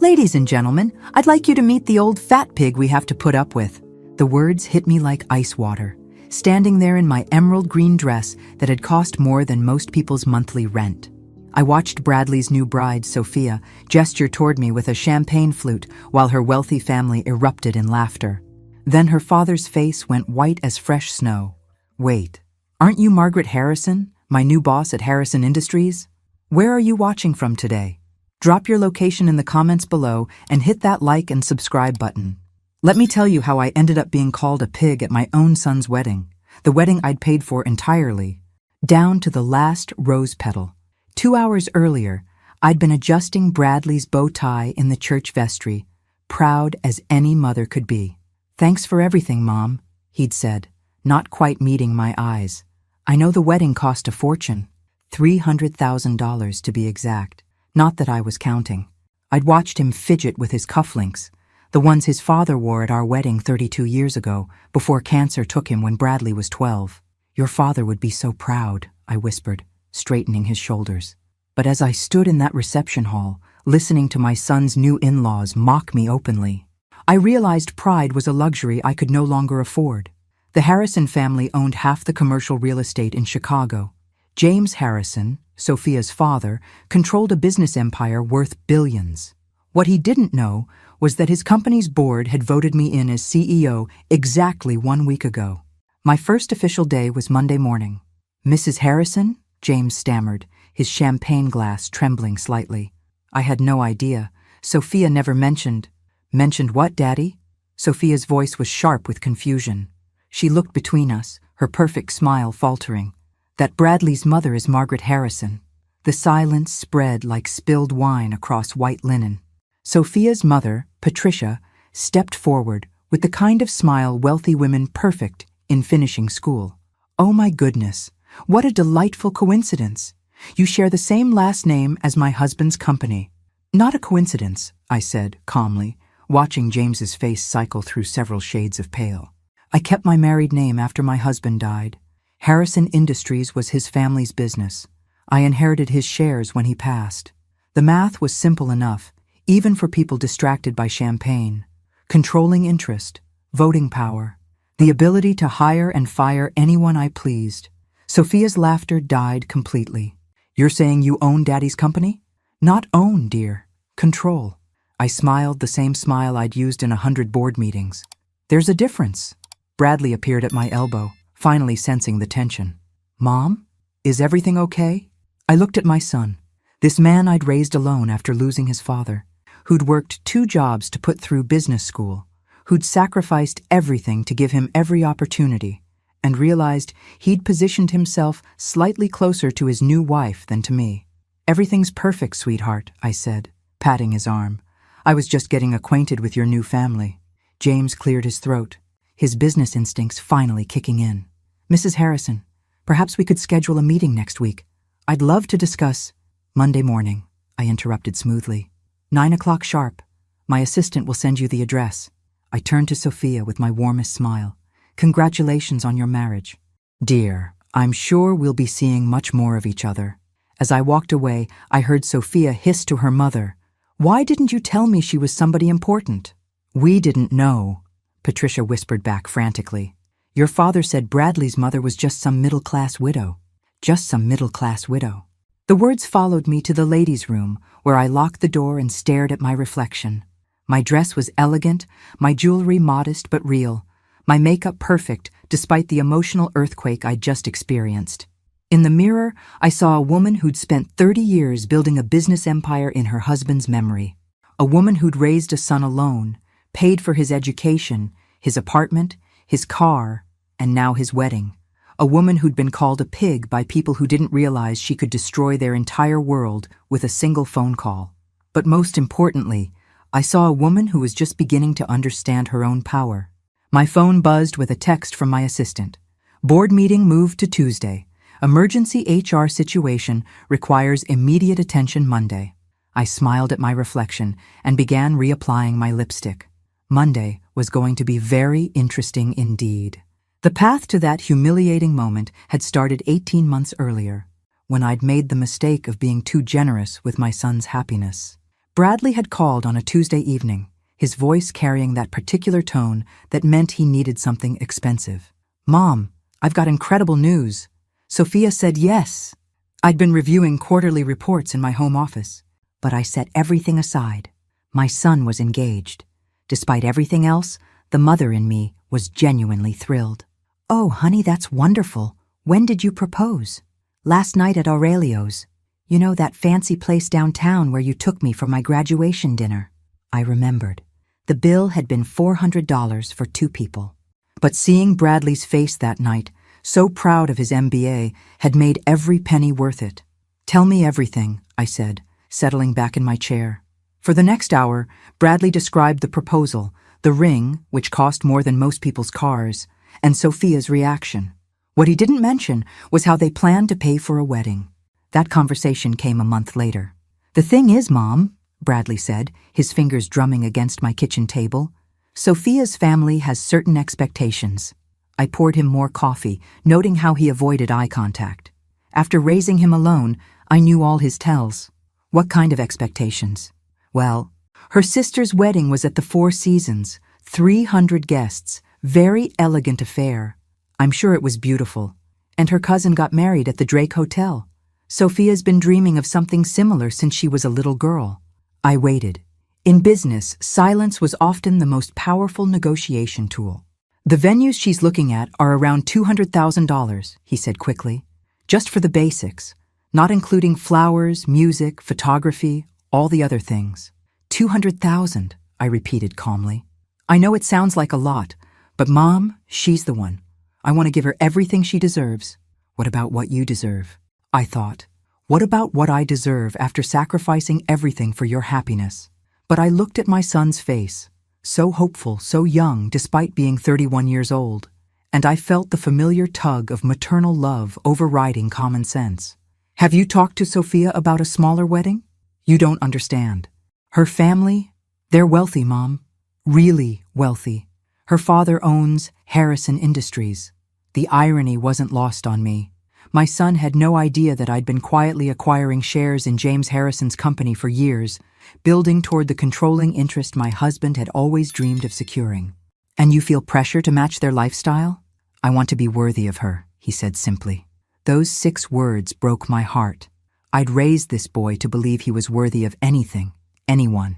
Ladies and gentlemen, I'd like you to meet the old fat pig we have to put up with. The words hit me like ice water, standing there in my emerald green dress that had cost more than most people's monthly rent. I watched Bradley's new bride, Sophia, gesture toward me with a champagne flute while her wealthy family erupted in laughter. Then her father's face went white as fresh snow. Wait, aren't you Margaret Harrison, my new boss at Harrison Industries? Where are you watching from today? Drop your location in the comments below and hit that like and subscribe button. Let me tell you how I ended up being called a pig at my own son's wedding, the wedding I'd paid for entirely, down to the last rose petal. 2 hours earlier, I'd been adjusting Bradley's bow tie in the church vestry, proud as any mother could be. "Thanks for everything, Mom," he'd said, not quite meeting my eyes. "I know the wedding cost a fortune, $300,000 to be exact. Not that I was counting. I'd watched him fidget with his cufflinks, the ones his father wore at our wedding 32 years ago, before cancer took him when Bradley was 12. "Your father would be so proud," I whispered, straightening his shoulders. But as I stood in that reception hall, listening to my son's new in-laws mock me openly, I realized pride was a luxury I could no longer afford. The Harrison family owned half the commercial real estate in Chicago. James Harrison, Sophia's father, controlled a business empire worth billions. What he didn't know was that his company's board had voted me in as CEO exactly 1 week ago. My first official day was Monday morning. "Mrs. Harrison?" James stammered, his champagne glass trembling slightly. I had no idea. Sophia never mentioned. "Mentioned what, Daddy?" Sophia's voice was sharp with confusion. She looked between us, her perfect smile faltering. "That Bradley's mother is Margaret Harrison." The silence spread like spilled wine across white linen. Sophia's mother, Patricia, stepped forward with the kind of smile wealthy women perfect in finishing school. "Oh my goodness, what a delightful coincidence. You share the same last name as my husband's company." "Not a coincidence," I said calmly, watching James's face cycle through several shades of pale. "I kept my married name after my husband died. Harrison Industries was his family's business. I inherited his shares when he passed. The math was simple enough, even for people distracted by champagne. Controlling interest, voting power, the ability to hire and fire anyone I pleased." Sophia's laughter died completely. "You're saying you own Daddy's company?" "Not own, dear. Control." I smiled the same smile I'd used in 100 board meetings. "There's a difference." Bradley appeared at my elbow, finally sensing the tension. "Mom, is everything okay?" I looked at my son, this man I'd raised alone after losing his father, who'd worked 2 jobs to put through business school, who'd sacrificed everything to give him every opportunity, and realized he'd positioned himself slightly closer to his new wife than to me. "Everything's perfect, sweetheart," I said, patting his arm. "I was just getting acquainted with your new family." James cleared his throat, his business instincts finally kicking in. "Mrs. Harrison, perhaps we could schedule a meeting next week. I'd love to discuss—" "Monday morning," I interrupted smoothly. 9 o'clock sharp. My assistant will send you the address." I turned to Sophia with my warmest smile. "Congratulations on your marriage. Dear, I'm sure we'll be seeing much more of each other." As I walked away, I heard Sophia hiss to her mother, "Why didn't you tell me she was somebody important?" "We didn't know," Patricia whispered back frantically. "Your father said Bradley's mother was just some middle-class widow. Just some middle-class widow." The words followed me to the ladies' room, where I locked the door and stared at my reflection. My dress was elegant, my jewelry modest but real, my makeup perfect despite the emotional earthquake I'd just experienced. In the mirror, I saw a woman who'd spent 30 years building a business empire in her husband's memory. A woman who'd raised a son alone, paid for his education, his apartment, his car, and now his wedding. A woman who'd been called a pig by people who didn't realize she could destroy their entire world with a single phone call. But most importantly, I saw a woman who was just beginning to understand her own power. My phone buzzed with a text from my assistant. "Board meeting moved to Tuesday. Emergency HR situation requires immediate attention Monday." I smiled at my reflection and began reapplying my lipstick. Monday was going to be very interesting indeed. The path to that humiliating moment had started 18 months earlier, when I'd made the mistake of being too generous with my son's happiness. Bradley had called on a Tuesday evening, his voice carrying that particular tone that meant he needed something expensive. "Mom, I've got incredible news." Sophia said yes. I'd been reviewing quarterly reports in my home office, but I set everything aside. My son was engaged. Despite everything else, the mother in me was genuinely thrilled. "Oh, honey, that's wonderful. When did you propose?" "Last night at Aurelio's. You know, that fancy place downtown where you took me for my graduation dinner." I remembered. The bill had been $400 for 2 people. But seeing Bradley's face that night, so proud of his MBA, had made every penny worth it. "Tell me everything," I said, settling back in my chair. For the next hour, Bradley described the proposal, the ring, which cost more than most people's cars, and Sophia's reaction. What he didn't mention was how they planned to pay for a wedding. That conversation came a month later. "The thing is, Mom," Bradley said, his fingers drumming against my kitchen table, "Sophia's family has certain expectations." I poured him more coffee, noting how he avoided eye contact. After raising him alone, I knew all his tells. What kind of expectations? Well, her sister's wedding was at the Four Seasons, 300 guests, very elegant affair. I'm sure it was beautiful. And her cousin got married at the Drake Hotel. Sophia's been dreaming of something similar since she was a little girl. I waited. In business, silence was often the most powerful negotiation tool. "The venues she's looking at are around $200,000, he said quickly. "Just for the basics, not including flowers, music, photography, all the other things." $200,000, I repeated calmly. "I know it sounds like a lot, but Mom, she's the one. I want to give her everything she deserves." "What about what you deserve?" I thought. "What about what I deserve after sacrificing everything for your happiness?" But I looked at my son's face, so hopeful, so young, despite being 31 years old, and I felt the familiar tug of maternal love overriding common sense. "Have you talked to Sophia about a smaller wedding?" "You don't understand. Her family, they're wealthy, Mom. Really wealthy. Her father owns Harrison Industries." The irony wasn't lost on me. My son had no idea that I'd been quietly acquiring shares in James Harrison's company for years, building toward the controlling interest my husband had always dreamed of securing. "And you feel pressure to match their lifestyle?" "I want to be worthy of her," he said simply. Those 6 words broke my heart. I'd raised this boy to believe he was worthy of anything, anyone.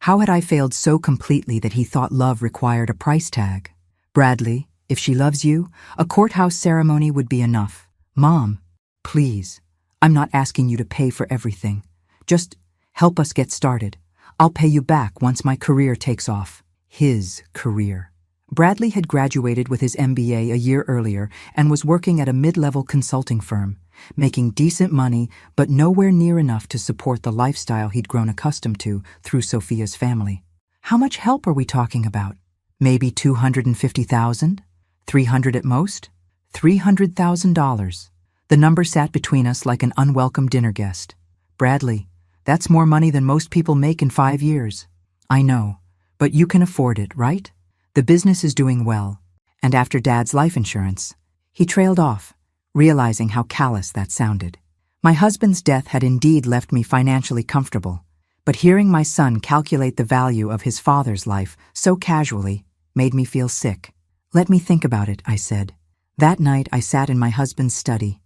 How had I failed so completely that he thought love required a price tag? "Bradley, if she loves you, a courthouse ceremony would be enough." "Mom, please, I'm not asking you to pay for everything. Just help us get started. I'll pay you back once my career takes off." His career. Bradley had graduated with his MBA a year earlier and was working at a mid-level consulting firm, making decent money but nowhere near enough to support the lifestyle he'd grown accustomed to through Sophia's family. How much help are we talking about? Maybe $250,000? $300 at most? $300,000. The number sat between us like an unwelcome dinner guest. "Bradley, that's more money than most people make in 5 years." "I know, but you can afford it, right? The business is doing well, and after Dad's life insurance." He trailed off, realizing how callous that sounded. My husband's death had indeed left me financially comfortable, but hearing my son calculate the value of his father's life so casually made me feel sick. "Let me think about it," I said. That night I sat in my husband's study,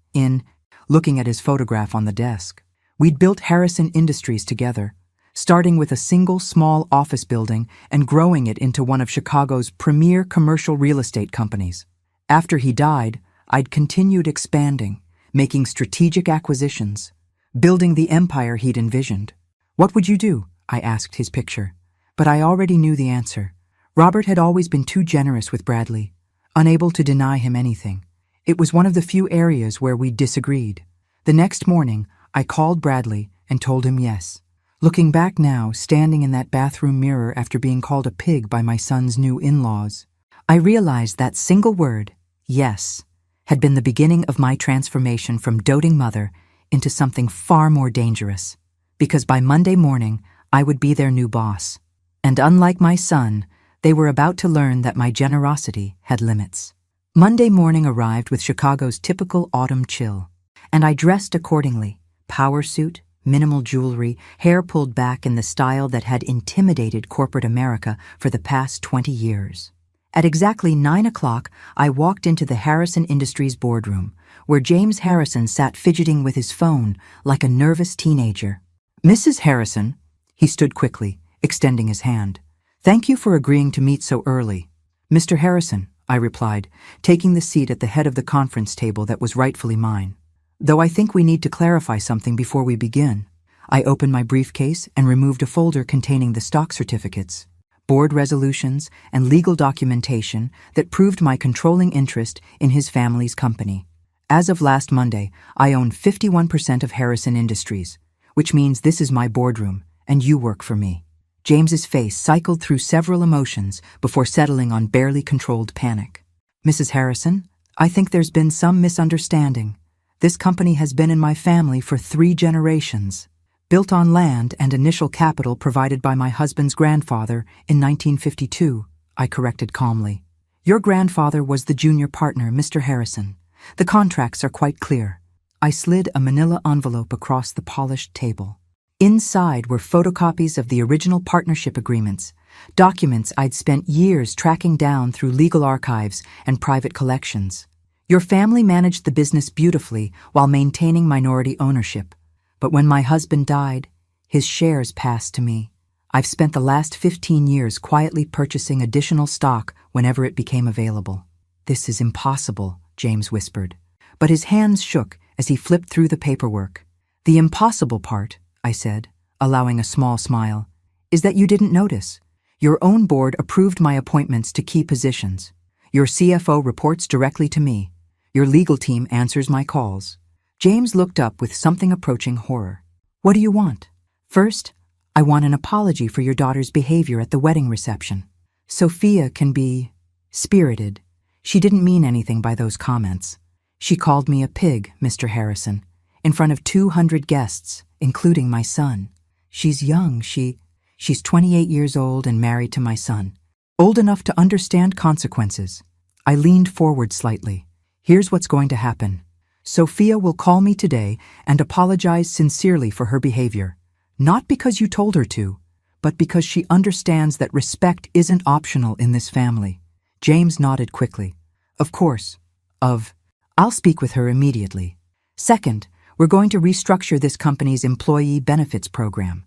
looking at his photograph on the desk. We'd built Harrison Industries together, starting with a single small office building and growing it into one of Chicago's premier commercial real estate companies. After he died, I'd continued expanding, making strategic acquisitions, building the empire he'd envisioned. "What would you do?" I asked his picture. But I already knew the answer. Robert had always been too generous with Bradley, unable to deny him anything. It was one of the few areas where we disagreed. The next morning, I called Bradley and told him yes. Looking back now, standing in that bathroom mirror after being called a pig by my son's new in-laws, I realized that single word, yes, had been the beginning of my transformation from doting mother into something far more dangerous. Because by Monday morning, I would be their new boss. And unlike my son, they were about to learn that my generosity had limits. Monday morning arrived with Chicago's typical autumn chill, and I dressed accordingly: power suit, Minimal jewelry, hair pulled back in the style that had intimidated corporate America for the past 20 years. At exactly 9 o'clock, I walked into the Harrison Industries boardroom, where James Harrison sat fidgeting with his phone like a nervous teenager. "Mrs. Harrison," he stood quickly, extending his hand. "Thank you for agreeing to meet so early." "Mr. Harrison," I replied, taking the seat at the head of the conference table that was rightfully mine. "Though I think we need to clarify something before we begin." I opened my briefcase and removed a folder containing the stock certificates, board resolutions, and legal documentation that proved my controlling interest in his family's company. As of last Monday, I own 51% of Harrison Industries, which means this is my boardroom, and you work for me. James's face cycled through several emotions before settling on barely controlled panic. "Mrs. Harrison, I think there's been some misunderstanding. This company has been in my family for 3 generations, built on land and initial capital provided by my husband's grandfather in 1952, I corrected calmly. "Your grandfather was the junior partner, Mr. Harrison. The contracts are quite clear." I slid a manila envelope across the polished table. Inside were photocopies of the original partnership agreements, documents I'd spent years tracking down through legal archives and private collections. "Your family managed the business beautifully while maintaining minority ownership. But when my husband died, his shares passed to me. I've spent the last 15 years quietly purchasing additional stock whenever it became available." "This is impossible," James whispered. But his hands shook as he flipped through the paperwork. "The impossible part," I said, allowing a small smile, "is that you didn't notice. Your own board approved my appointments to key positions. Your CFO reports directly to me. Your legal team answers my calls." James looked up with something approaching horror. "What do you want?" "First, I want an apology for your daughter's behavior at the wedding reception. Sophia can be spirited. She didn't mean anything by those comments. She called me a pig, Mr. Harrison, in front of 200 guests, including my son. She's young, she's 28 years old and married to my son. Old enough to understand consequences." I leaned forward slightly. "Here's what's going to happen. Sophia will call me today and apologize sincerely for her behavior. Not because you told her to, but because she understands that respect isn't optional in this family." James nodded quickly. "Of course. I'll speak with her immediately. Second, we're going to restructure this company's employee benefits program.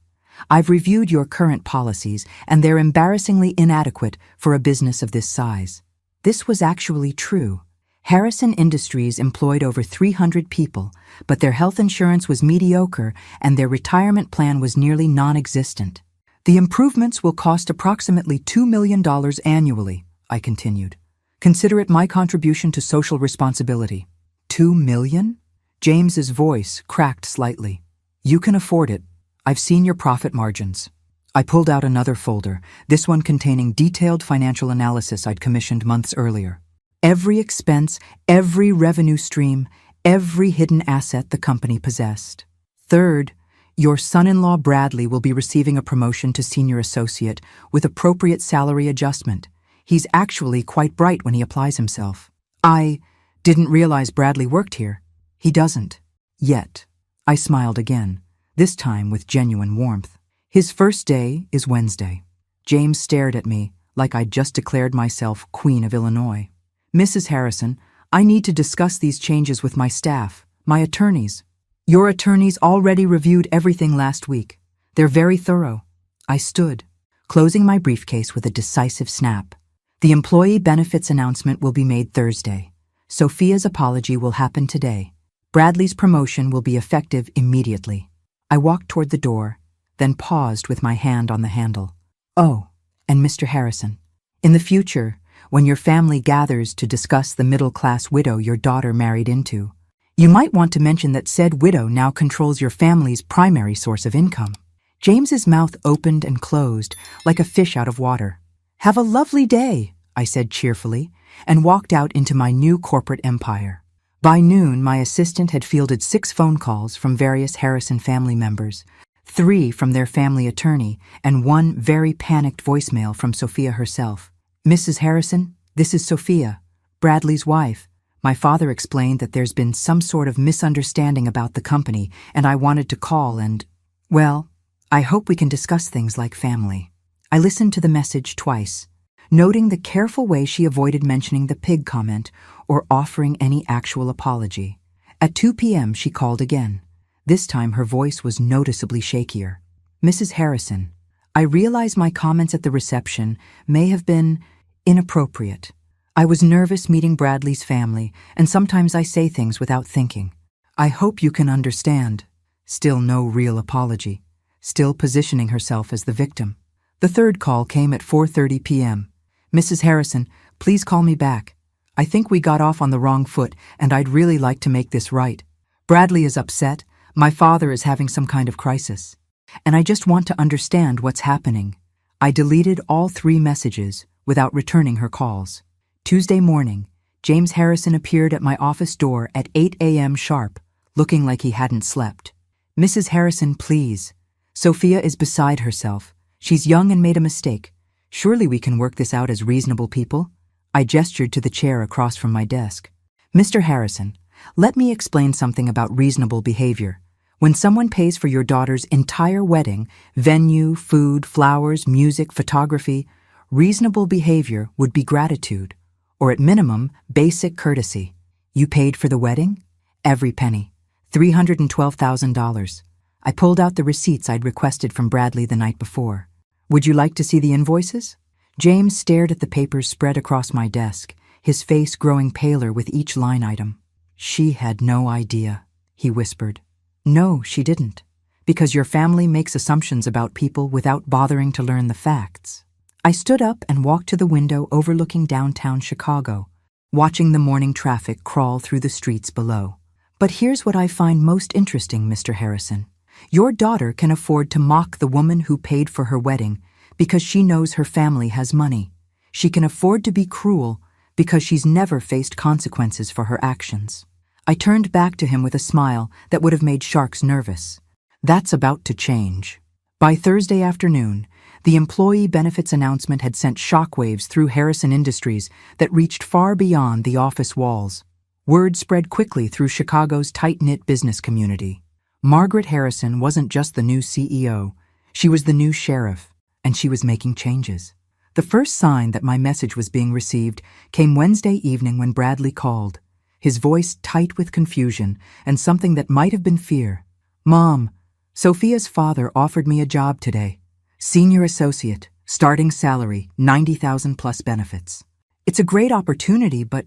I've reviewed your current policies, and they're embarrassingly inadequate for a business of this size." This was actually true. Harrison Industries employed over 300 people, but their health insurance was mediocre and their retirement plan was nearly non-existent. "The improvements will cost approximately $2 million annually," I continued. "Consider it my contribution to social responsibility." $2 million? James's voice cracked slightly. "You can afford it. I've seen your profit margins." I pulled out another folder, this one containing detailed financial analysis I'd commissioned months earlier. Every expense, every revenue stream, every hidden asset the company possessed. Third, your son-in-law Bradley will be receiving a promotion to senior associate with appropriate salary adjustment. He's actually quite bright when he applies himself. I didn't realize Bradley worked here. He doesn't. Yet. I smiled again, this time with genuine warmth. His first day is Wednesday. James stared at me like I'd just declared myself Queen of Illinois. "Mrs. Harrison, I need to discuss these changes with my staff, my attorneys." "Your attorneys already reviewed everything last week. They're very thorough." I stood, closing my briefcase with a decisive snap. "The employee benefits announcement will be made Thursday. Sophia's apology will happen today. Bradley's promotion will be effective immediately." I walked toward the door, then paused with my hand on the handle. "Oh, and Mr. Harrison, in the future, when your family gathers to discuss the middle-class widow your daughter married into, you might want to mention that said widow now controls your family's primary source of income." James's mouth opened and closed like a fish out of water. "Have a lovely day," I said cheerfully, and walked out into my new corporate empire. By noon, my assistant had fielded 6 phone calls from various Harrison family members, 3 from their family attorney, and 1 very panicked voicemail from Sophia herself. "Mrs. Harrison, this is Sophia, Bradley's wife. My father explained that there's been some sort of misunderstanding about the company, and I wanted to call and, well, I hope we can discuss things like family. I listened to the message twice, noting the careful way she avoided mentioning the pig comment or offering any actual apology. At 2 p.m. she called again. This time her voice was noticeably shakier. Mrs. Harrison, I realize my comments at the reception may have been inappropriate. I was nervous meeting Bradley's family, and sometimes I say things without thinking. I hope you can understand. Still no real apology. Still positioning herself as the victim. The third call came at 4:30 p.m. Mrs. Harrison, please call me back. I think we got off on the wrong foot, and I'd really like to make this right. Bradley is upset. My father is having some kind of crisis. And I just want to understand what's happening. I deleted all 3 messages without returning her calls. Tuesday morning, James Harrison appeared at my office door at 8 a.m. sharp, looking like he hadn't slept. Mrs. Harrison, please. Sophia is beside herself. She's young and made a mistake. Surely we can work this out as reasonable people? I gestured to the chair across from my desk. Mr. Harrison, let me explain something about reasonable behavior. When someone pays for your daughter's entire wedding, venue, food, flowers, music, photography, reasonable behavior would be gratitude, or at minimum, basic courtesy. You paid for the wedding? Every penny. $312,000. I pulled out the receipts I'd requested from Bradley the night before. Would you like to see the invoices? James stared at the papers spread across my desk, his face growing paler with each line item. She had no idea, he whispered. No, she didn't. Because your family makes assumptions about people without bothering to learn the facts. I stood up and walked to the window overlooking downtown Chicago, watching the morning traffic crawl through the streets below. But here's what I find most interesting, Mr. Harrison. Your daughter can afford to mock the woman who paid for her wedding because she knows her family has money. She can afford to be cruel because she's never faced consequences for her actions. I turned back to him with a smile that would have made sharks nervous. That's about to change. By Thursday afternoon, the employee benefits announcement had sent shockwaves through Harrison Industries that reached far beyond the office walls. Word spread quickly through Chicago's tight-knit business community. Margaret Harrison wasn't just the new CEO, she was the new sheriff, and she was making changes. The first sign that my message was being received came Wednesday evening when Bradley called, his voice tight with confusion and something that might have been fear. Mom, Sophia's father offered me a job today. Senior associate, starting salary, $90,000 plus benefits. It's a great opportunity, but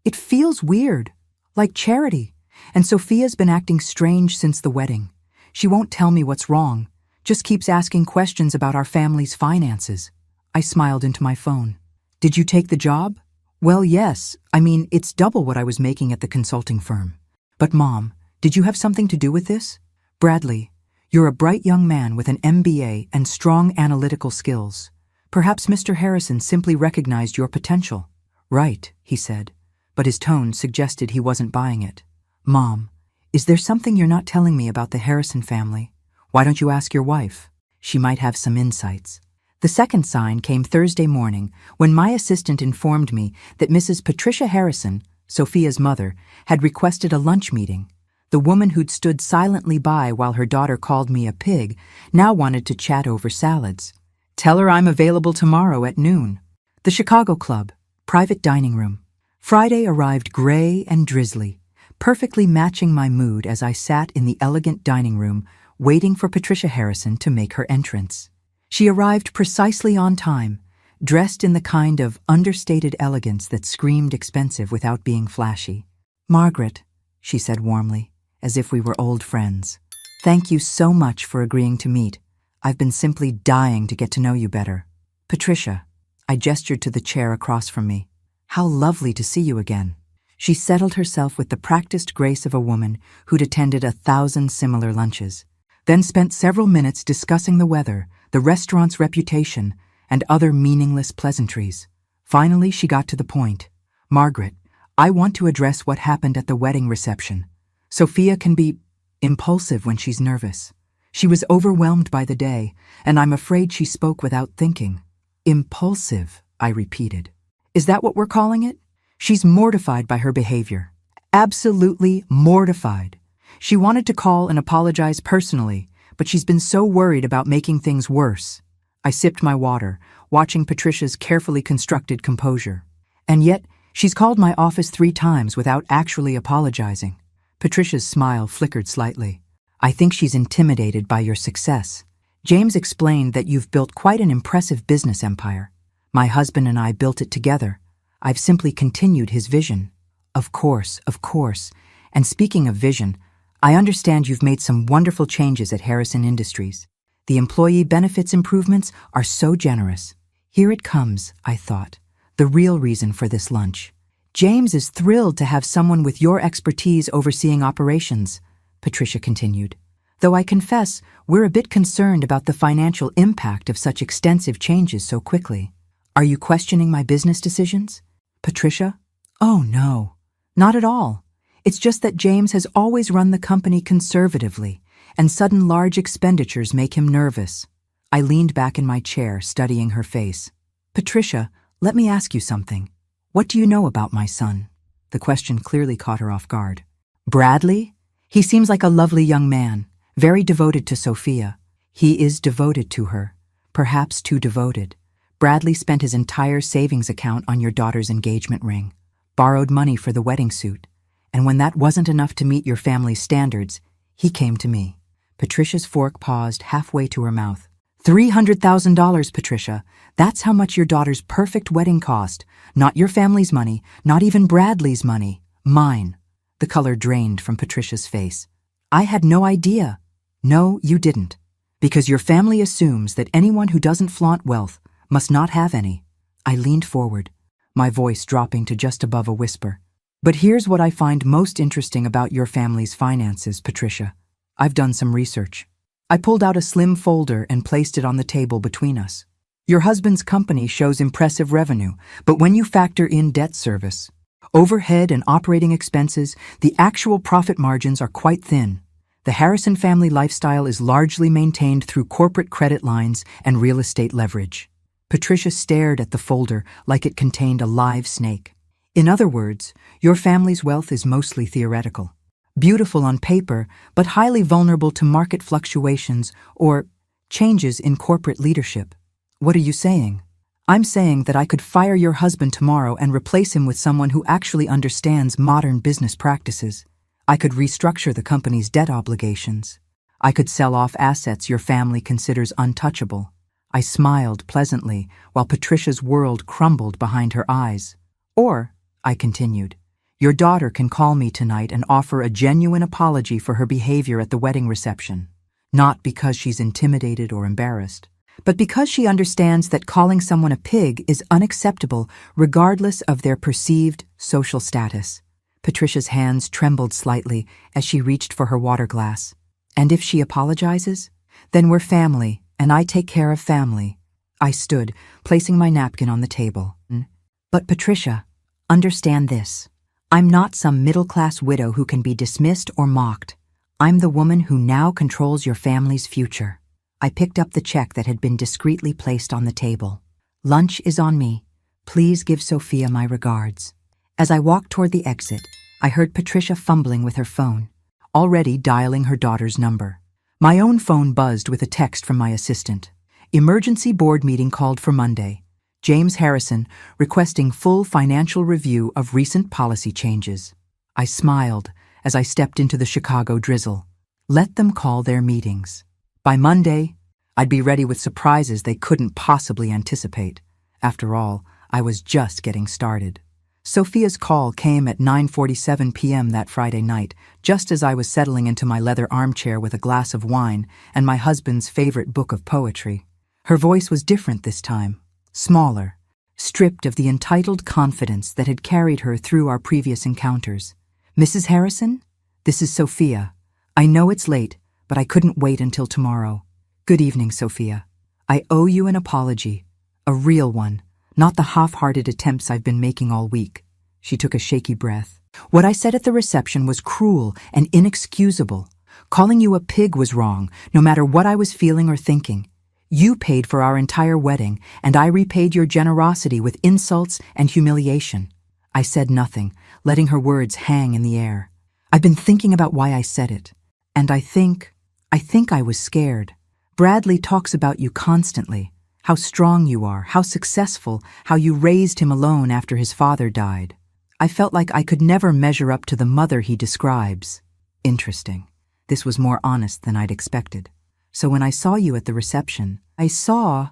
it feels weird, like charity. And Sophia's been acting strange since the wedding. She won't tell me what's wrong, just keeps asking questions about our family's finances. I smiled into my phone. Did you take the job? Well, yes. I mean, it's double what I was making at the consulting firm. But Mom, did you have something to do with this? Bradley, you're a bright young man with an MBA and strong analytical skills. Perhaps Mr. Harrison simply recognized your potential. Right, he said, but his tone suggested he wasn't buying it. Mom, is there something you're not telling me about the Harrison family? Why don't you ask your wife? She might have some insights. The second sign came Thursday morning when my assistant informed me that Mrs. Patricia Harrison, Sophia's mother, had requested a lunch meeting. The woman who'd stood silently by while her daughter called me a pig now wanted to chat over salads. Tell her I'm available tomorrow at noon. The Chicago Club, private dining room. Friday arrived gray and drizzly, perfectly matching my mood as I sat in the elegant dining room waiting for Patricia Harrison to make her entrance. She arrived precisely on time, dressed in the kind of understated elegance that screamed expensive without being flashy. Margaret, she said warmly, as if we were old friends. Thank you so much for agreeing to meet. I've been simply dying to get to know you better. Patricia, I gestured to the chair across from me. How lovely to see you again. She settled herself with the practiced grace of a woman who'd attended 1,000 similar lunches, then spent several minutes discussing the weather, the restaurant's reputation, and other meaningless pleasantries. Finally, she got to the point. Margaret, I want to address what happened at the wedding reception. Sophia can be impulsive when she's nervous. She was overwhelmed by the day, and I'm afraid she spoke without thinking. Impulsive, I repeated. Is that what we're calling it? She's mortified by her behavior. Absolutely mortified. She wanted to call and apologize personally, but she's been so worried about making things worse. I sipped my water, watching Patricia's carefully constructed composure. And yet, she's called my office 3 times without actually apologizing. Patricia's smile flickered slightly. I think she's intimidated by your success. James explained that you've built quite an impressive business empire. My husband and I built it together. I've simply continued his vision. Of course. And speaking of vision, I understand you've made some wonderful changes at Harrison Industries. The employee benefits improvements are so generous. Here it comes, I thought, the real reason for this lunch. James is thrilled to have someone with your expertise overseeing operations, Patricia continued. Though I confess, we're a bit concerned about the financial impact of such extensive changes so quickly. Are you questioning my business decisions? Patricia? Oh no, not at all. It's just that James has always run the company conservatively, and sudden large expenditures make him nervous. I leaned back in my chair, studying her face. Patricia, let me ask you something. What do you know about my son? The question clearly caught her off guard. Bradley? He seems like a lovely young man, very devoted to Sophia. He is devoted to her, perhaps too devoted. Bradley spent his entire savings account on your daughter's engagement ring, borrowed money for the wedding suit, and when that wasn't enough to meet your family's standards, he came to me. Patricia's fork paused halfway to her mouth. $300,000, Patricia. That's how much your daughter's perfect wedding cost. Not your family's money, not even Bradley's money. Mine. The color drained from Patricia's face. I had no idea. No, you didn't. Because your family assumes that anyone who doesn't flaunt wealth must not have any. I leaned forward, my voice dropping to just above a whisper. But here's what I find most interesting about your family's finances, Patricia. I've done some research. I pulled out a slim folder and placed it on the table between us. Your husband's company shows impressive revenue, but when you factor in debt service, overhead and operating expenses, the actual profit margins are quite thin. The Harrison family lifestyle is largely maintained through corporate credit lines and real estate leverage. Patricia stared at the folder like it contained a live snake. In other words, your family's wealth is mostly theoretical. Beautiful on paper, but highly vulnerable to market fluctuations or changes in corporate leadership. What are you saying? I'm saying that I could fire your husband tomorrow and replace him with someone who actually understands modern business practices. I could restructure the company's debt obligations. I could sell off assets your family considers untouchable. I smiled pleasantly while Patricia's world crumbled behind her eyes. Or, I continued, your daughter can call me tonight and offer a genuine apology for her behavior at the wedding reception. Not because she's intimidated or embarrassed, but because she understands that calling someone a pig is unacceptable regardless of their perceived social status. Patricia's hands trembled slightly as she reached for her water glass. And if she apologizes? Then we're family, and I take care of family. I stood, placing my napkin on the table. But Patricia, understand this. I'm not some middle-class widow who can be dismissed or mocked. I'm the woman who now controls your family's future. I picked up the check that had been discreetly placed on the table. Lunch is on me. Please give Sophia my regards. As I walked toward the exit, I heard Patricia fumbling with her phone, already dialing her daughter's number. My own phone buzzed with a text from my assistant. Emergency board meeting called for Monday. James Harrison requesting full financial review of recent policy changes. I smiled as I stepped into the Chicago drizzle. Let them call their meetings. By Monday, I'd be ready with surprises they couldn't possibly anticipate. After all, I was just getting started. Sophia's call came at 9:47 p.m. that Friday night, just as I was settling into my leather armchair with a glass of wine and my husband's favorite book of poetry. Her voice was different this time, smaller, stripped of the entitled confidence that had carried her through our previous encounters. Mrs. Harrison, this is Sophia. I know it's late, but I couldn't wait until tomorrow. Good evening, Sophia. I owe you an apology, a real one. Not the half-hearted attempts I've been making all week. She took a shaky breath. What I said at the reception was cruel and inexcusable. Calling you a pig was wrong, no matter what I was feeling or thinking. You paid for our entire wedding, and I repaid your generosity with insults and humiliation. I said nothing, letting her words hang in the air. I've been thinking about why I said it, and I think I was scared. Bradley talks about you constantly, how strong you are, how successful, how you raised him alone after his father died. I felt like I could never measure up to the mother he describes. Interesting. This was more honest than I'd expected. So when I saw you at the reception, I saw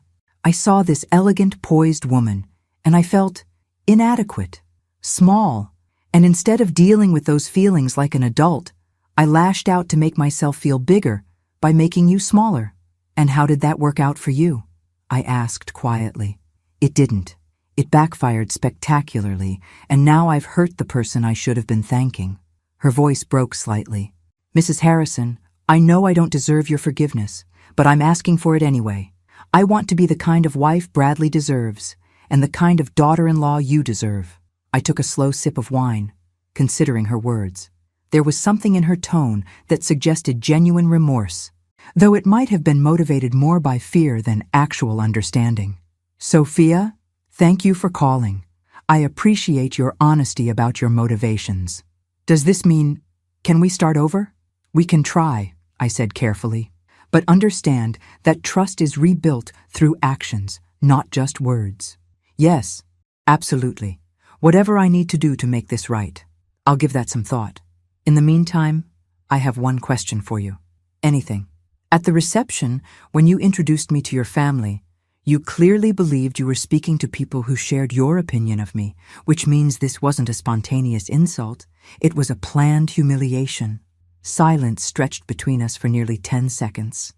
this elegant, poised woman, and I felt inadequate, small, and instead of dealing with those feelings like an adult, I lashed out to make myself feel bigger by making you smaller. And how did that work out for you? I asked quietly. It didn't. It backfired spectacularly, and now I've hurt the person I should have been thanking. Her voice broke slightly. Mrs. Harrison, I know I don't deserve your forgiveness, but I'm asking for it anyway. I want to be the kind of wife Bradley deserves, and the kind of daughter-in-law you deserve. I took a slow sip of wine, considering her words. There was something in her tone that suggested genuine remorse, though it might have been motivated more by fear than actual understanding. Sophia, thank you for calling. I appreciate your honesty about your motivations. Does this mean, can we start over? We can try, I said carefully, but understand that trust is rebuilt through actions, not just words. Yes, absolutely. Whatever I need to do to make this right, I'll give that some thought. In the meantime, I have one question for you. Anything. At the reception, when you introduced me to your family, you clearly believed you were speaking to people who shared your opinion of me, which means this wasn't a spontaneous insult. It was a planned humiliation. Silence stretched between us for nearly 10 seconds.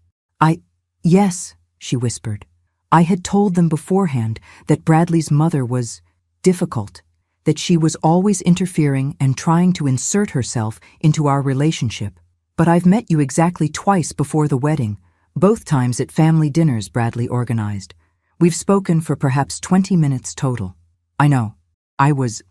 Yes, she whispered. I had told them beforehand that Bradley's mother was difficult, that she was always interfering and trying to insert herself into our relationship. But I've met you exactly twice before the wedding, both times at family dinners Bradley organized. We've spoken for perhaps 20 minutes total. I know. I was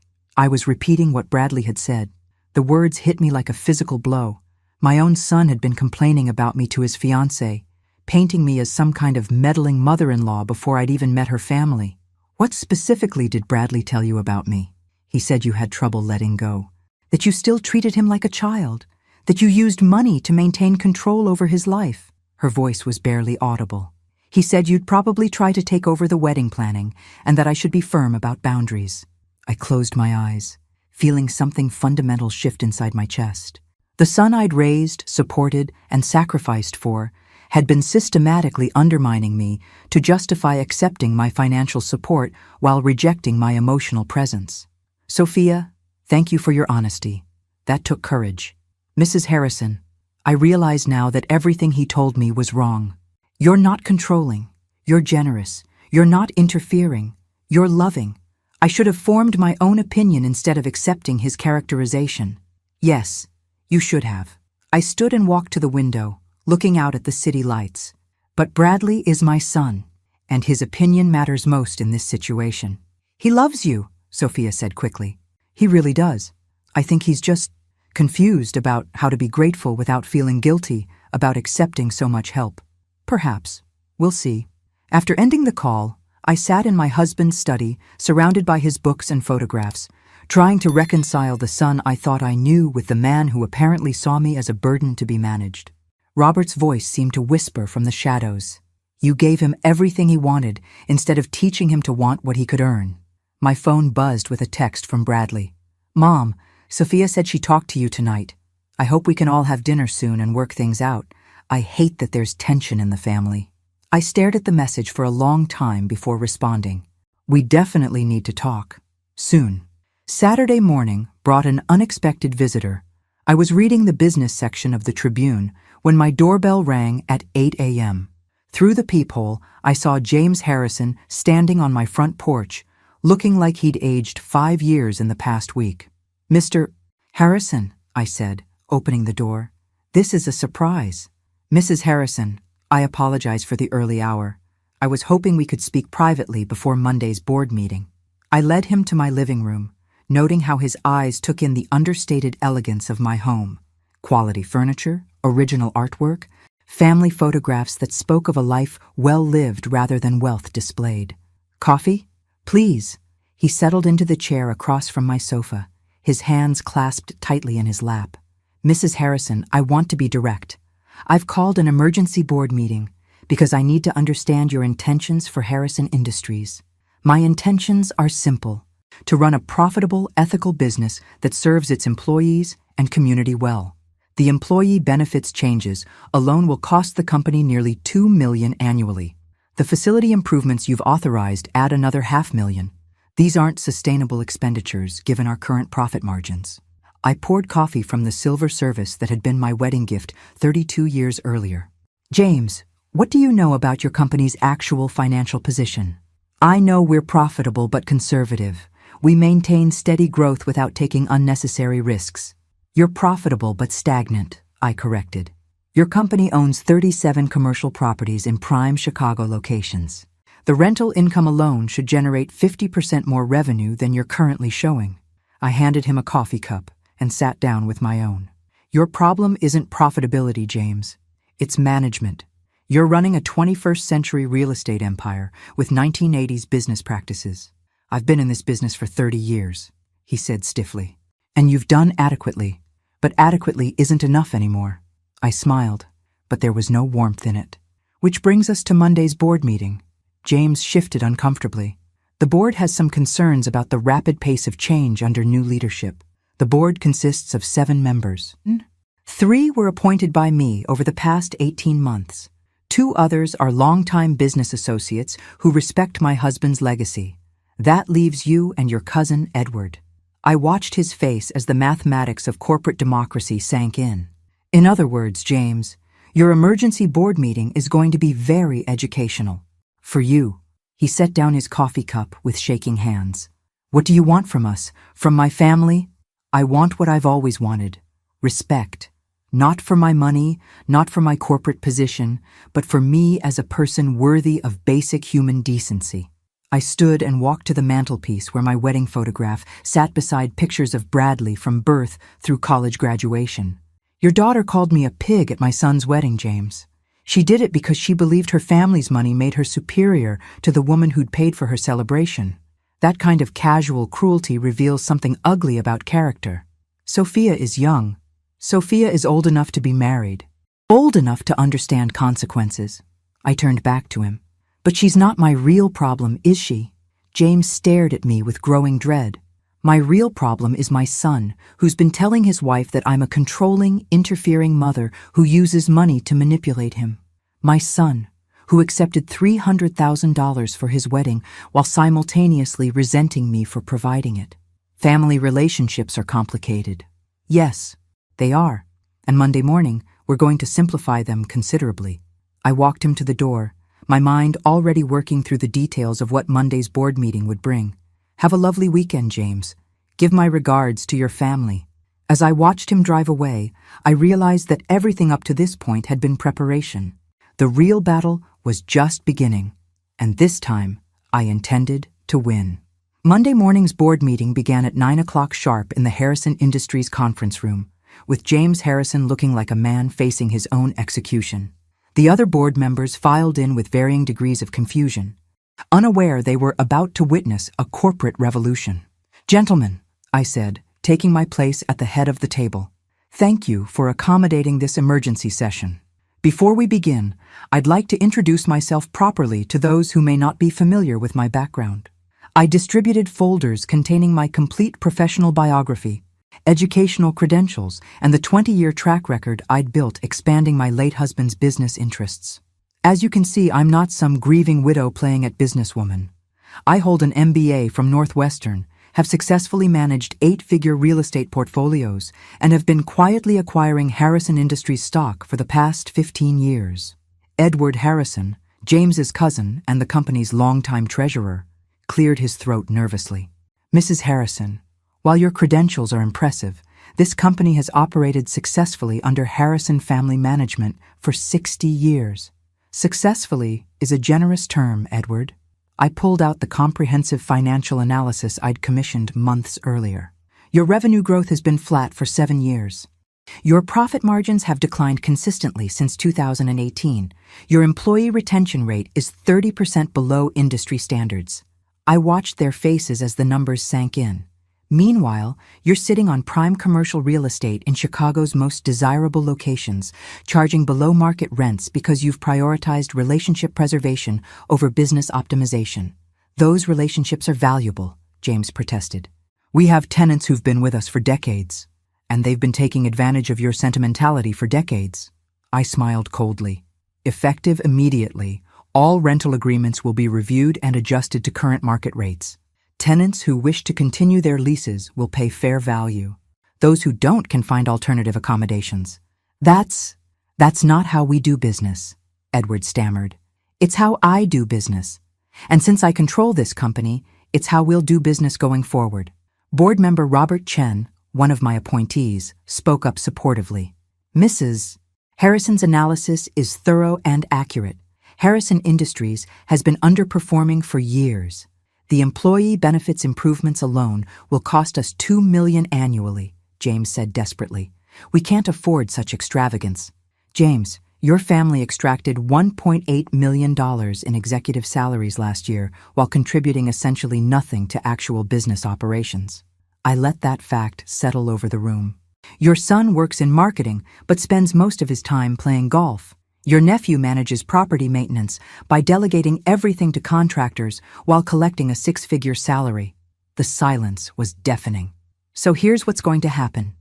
repeating what Bradley had said. The words hit me like a physical blow. My own son had been complaining about me to his fiancée, painting me as some kind of meddling mother-in-law before I'd even met her family. What specifically did Bradley tell you about me? He said you had trouble letting go, that you still treated him like a child, that you used money to maintain control over his life. Her voice was barely audible. He said you'd probably try to take over the wedding planning and that I should be firm about boundaries. I closed my eyes, feeling something fundamental shift inside my chest. The son I'd raised, supported, and sacrificed for had been systematically undermining me to justify accepting my financial support while rejecting my emotional presence. Sophia, thank you for your honesty. That took courage. Mrs. Harrison, I realize now that everything he told me was wrong. You're not controlling. You're generous. You're not interfering. You're loving. I should have formed my own opinion instead of accepting his characterization. Yes, you should have. I stood and walked to the window, looking out at the city lights. But Bradley is my son, and his opinion matters most in this situation. He loves you, Sophia said quickly. He really does. I think he's just confused about how to be grateful without feeling guilty about accepting so much help. Perhaps. We'll see. After ending the call, I sat in my husband's study, surrounded by his books and photographs, trying to reconcile the son I thought I knew with the man who apparently saw me as a burden to be managed. Robert's voice seemed to whisper from the shadows. You gave him everything he wanted instead of teaching him to want what he could earn. My phone buzzed with a text from Bradley. Mom, Sophia said she talked to you tonight. I hope we can all have dinner soon and work things out. I hate that there's tension in the family. I stared at the message for a long time before responding. We definitely need to talk. Soon. Saturday morning brought an unexpected visitor. I was reading the business section of the Tribune when my doorbell rang at 8 a.m. Through the peephole, I saw James Harrison standing on my front porch, looking like he'd aged 5 years in the past week. Mr. Harrison, I said, opening the door. This is a surprise. Mrs. Harrison, I apologize for the early hour. I was hoping we could speak privately before Monday's board meeting. I led him to my living room, noting how his eyes took in the understated elegance of my home. Quality furniture, original artwork, family photographs that spoke of a life well lived rather than wealth displayed. Coffee? Please. He settled into the chair across from my sofa, his hands clasped tightly in his lap. Mrs. Harrison, I want to be direct. I've called an emergency board meeting because I need to understand your intentions for Harrison Industries. My intentions are simple: to run a profitable, ethical business that serves its employees and community well. The employee benefits changes alone will cost the company nearly $2 million annually. The facility improvements you've authorized add another $500,000. These aren't sustainable expenditures given our current profit margins. I poured coffee from the silver service that had been my wedding gift 32 years earlier. James, what do you know about your company's actual financial position? I know we're profitable but conservative. We maintain steady growth without taking unnecessary risks. You're profitable but stagnant, I corrected. Your company owns 37 commercial properties in prime Chicago locations. The rental income alone should generate 50% more revenue than you're currently showing. I handed him a coffee cup and sat down with my own. Your problem isn't profitability, James. It's management. You're running a 21st century real estate empire with 1980s business practices. I've been in this business for 30 years, he said stiffly. And you've done adequately, but adequately isn't enough anymore. I smiled, but there was no warmth in it. Which brings us to Monday's board meeting. James shifted uncomfortably. The board has some concerns about the rapid pace of change under new leadership. The board consists of 7 members. 3 were appointed by me over the past 18 months. 2 others are longtime business associates who respect my husband's legacy. That leaves you and your cousin, Edward. I watched his face as the mathematics of corporate democracy sank in. In other words, James, your emergency board meeting is going to be very educational. For you. He set down his coffee cup with shaking hands. What do you want from us? From my family? I want what I've always wanted. Respect. Not for my money, not for my corporate position, but for me as a person worthy of basic human decency. I stood and walked to the mantelpiece where my wedding photograph sat beside pictures of Bradley from birth through college graduation. Your daughter called me a pig at my son's wedding, James. She did it because she believed her family's money made her superior to the woman who'd paid for her celebration. That kind of casual cruelty reveals something ugly about character. Sophia is young. Sophia is old enough to be married. Old enough to understand consequences. I turned back to him. But she's not my real problem, is she? James stared at me with growing dread. My real problem is my son, who's been telling his wife that I'm a controlling, interfering mother who uses money to manipulate him. My son, who accepted $300,000 for his wedding while simultaneously resenting me for providing it. Family relationships are complicated. Yes, they are. And Monday morning, we're going to simplify them considerably. I walked him to the door, my mind already working through the details of what Monday's board meeting would bring. Have a lovely weekend, James. Give my regards to your family. As I watched him drive away, I realized that everything up to this point had been preparation. The real battle was just beginning, and this time I intended to win. Monday morning's board meeting began at 9 o'clock sharp in the Harrison Industries conference room, with James Harrison looking like a man facing his own execution. The other board members filed in with varying degrees of confusion, unaware they were about to witness a corporate revolution. Gentlemen, I said, taking my place at the head of the table, thank you for accommodating this emergency session. Before we begin, I'd like to introduce myself properly to those who may not be familiar with my background. I distributed folders containing my complete professional biography, educational credentials, and the 20-year track record I'd built expanding my late husband's business interests. As you can see, I'm not some grieving widow playing at businesswoman. I hold an MBA from Northwestern, have successfully managed 8-figure real estate portfolios, and have been quietly acquiring Harrison Industries stock for the past 15 years. Edward Harrison, James's cousin and the company's longtime treasurer, cleared his throat nervously. Mrs. Harrison, while your credentials are impressive, this company has operated successfully under Harrison Family Management for 60 years. Successfully is a generous term, Edward. I pulled out the comprehensive financial analysis I'd commissioned months earlier. Your revenue growth has been flat for 7 years. Your profit margins have declined consistently since 2018. Your employee retention rate is 30% below industry standards. I watched their faces as the numbers sank in. Meanwhile, you're sitting on prime commercial real estate in Chicago's most desirable locations, charging below-market rents because you've prioritized relationship preservation over business optimization. Those relationships are valuable, James protested. We have tenants who've been with us for decades, and they've been taking advantage of your sentimentality for decades. I smiled coldly. Effective immediately, all rental agreements will be reviewed and adjusted to current market rates. Tenants who wish to continue their leases will pay fair value. Those who don't can find alternative accommodations. That's not how we do business, Edward stammered. It's how I do business. And since I control this company, it's how we'll do business going forward. Board member Robert Chen, one of my appointees, spoke up supportively. Mrs. Harrison's analysis is thorough and accurate. Harrison Industries has been underperforming for years. The employee benefits improvements alone will cost us $2 million annually, James said desperately. We can't afford such extravagance. James, your family extracted $1.8 million in executive salaries last year while contributing essentially nothing to actual business operations. I let that fact settle over the room. Your son works in marketing but spends most of his time playing golf. Your nephew manages property maintenance by delegating everything to contractors while collecting a six-figure salary. The silence was deafening. So here's what's going to happen.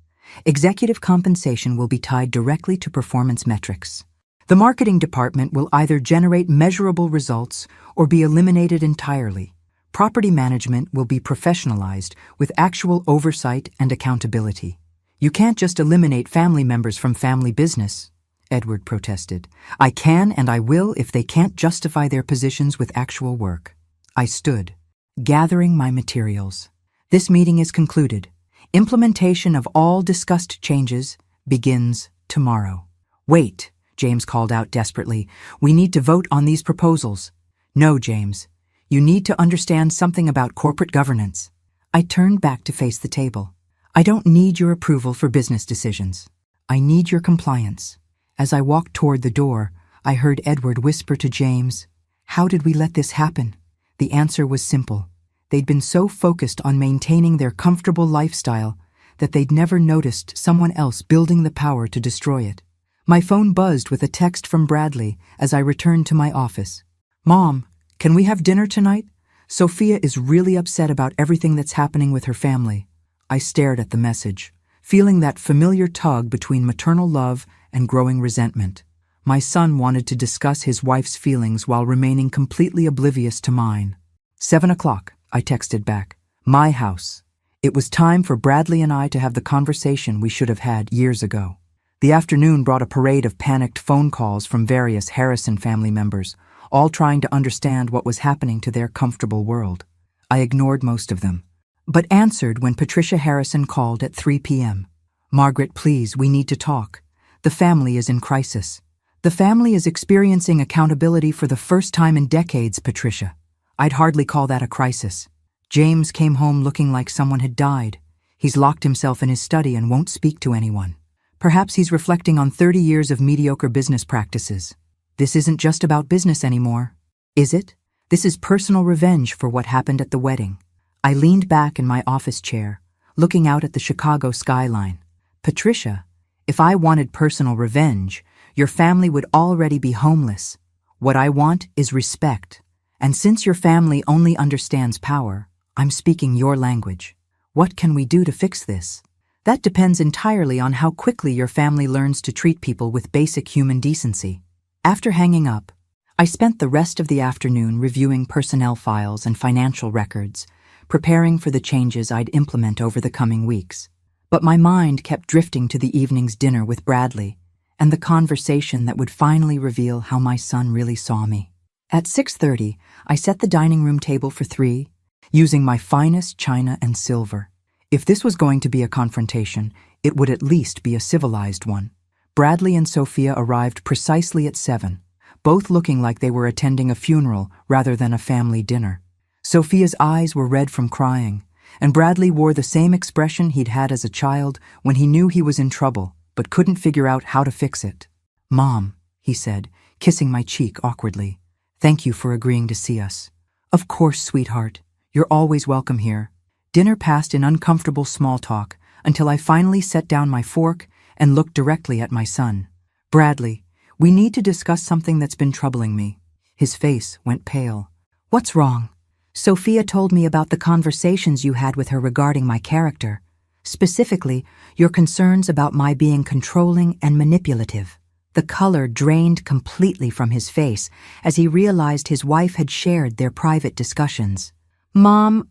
Executive compensation will be tied directly to performance metrics. The marketing department will either generate measurable results or be eliminated entirely. Property management will be professionalized with actual oversight and accountability. You can't just eliminate family members from family business, Edward protested. I can and I will if they can't justify their positions with actual work. I stood, gathering my materials. This meeting is concluded. Implementation of all discussed changes begins tomorrow. Wait, James called out desperately. We need to vote on these proposals. No, James. You need to understand something about corporate governance. I turned back to face the table. I don't need your approval for business decisions. I need your compliance. As I walked toward the door, I heard Edward whisper to James, "How did we let this happen?" The answer was simple. They'd been so focused on maintaining their comfortable lifestyle that they'd never noticed someone else building the power to destroy it. My phone buzzed with a text from Bradley as I returned to my office. "Mom, can we have dinner tonight? Sophia is really upset about everything that's happening with her family." I stared at the message, feeling that familiar tug between maternal love and growing resentment. My son wanted to discuss his wife's feelings while remaining completely oblivious to mine. 7 o'clock, I texted back. My house. It was time for Bradley and I to have the conversation we should have had years ago. The afternoon brought a parade of panicked phone calls from various Harrison family members, all trying to understand what was happening to their comfortable world. I ignored most of them, but answered when Patricia Harrison called at 3 p.m. "Margaret, please, we need to talk. The family is in crisis." "The family is experiencing accountability for the first time in decades, Patricia. I'd hardly call that a crisis. James came home looking like someone had died. He's locked himself in his study and won't speak to anyone. Perhaps he's reflecting on 30 years of mediocre business practices. This isn't just about business anymore, is it? This is personal revenge for what happened at the wedding." I leaned back in my office chair, looking out at the Chicago skyline. "Patricia, if I wanted personal revenge, your family would already be homeless. What I want is respect. And since your family only understands power, I'm speaking your language. What can we do to fix this? That depends entirely on how quickly your family learns to treat people with basic human decency." After hanging up, I spent the rest of the afternoon reviewing personnel files and financial records, preparing for the changes I'd implement over the coming weeks. But my mind kept drifting to the evening's dinner with Bradley and the conversation that would finally reveal how my son really saw me. At 6:30, I set the dining room table for 3, using my finest china and silver. If this was going to be a confrontation, it would at least be a civilized one. Bradley and Sophia arrived precisely at 7, both looking like they were attending a funeral rather than a family dinner. Sophia's eyes were red from crying, and Bradley wore the same expression he'd had as a child when he knew he was in trouble but couldn't figure out how to fix it. "Mom," he said, kissing my cheek awkwardly, "thank you for agreeing to see us." "Of course, sweetheart. You're always welcome here. Dinner passed in uncomfortable small talk until I finally set down my fork and looked directly at my son. Bradley, we need to discuss something that's been troubling me. His face went pale. What's wrong? Sophia told me about the conversations you had with her regarding my character. Specifically, your concerns about my being controlling and manipulative. The color drained completely from his face as he realized his wife had shared their private discussions. Mom,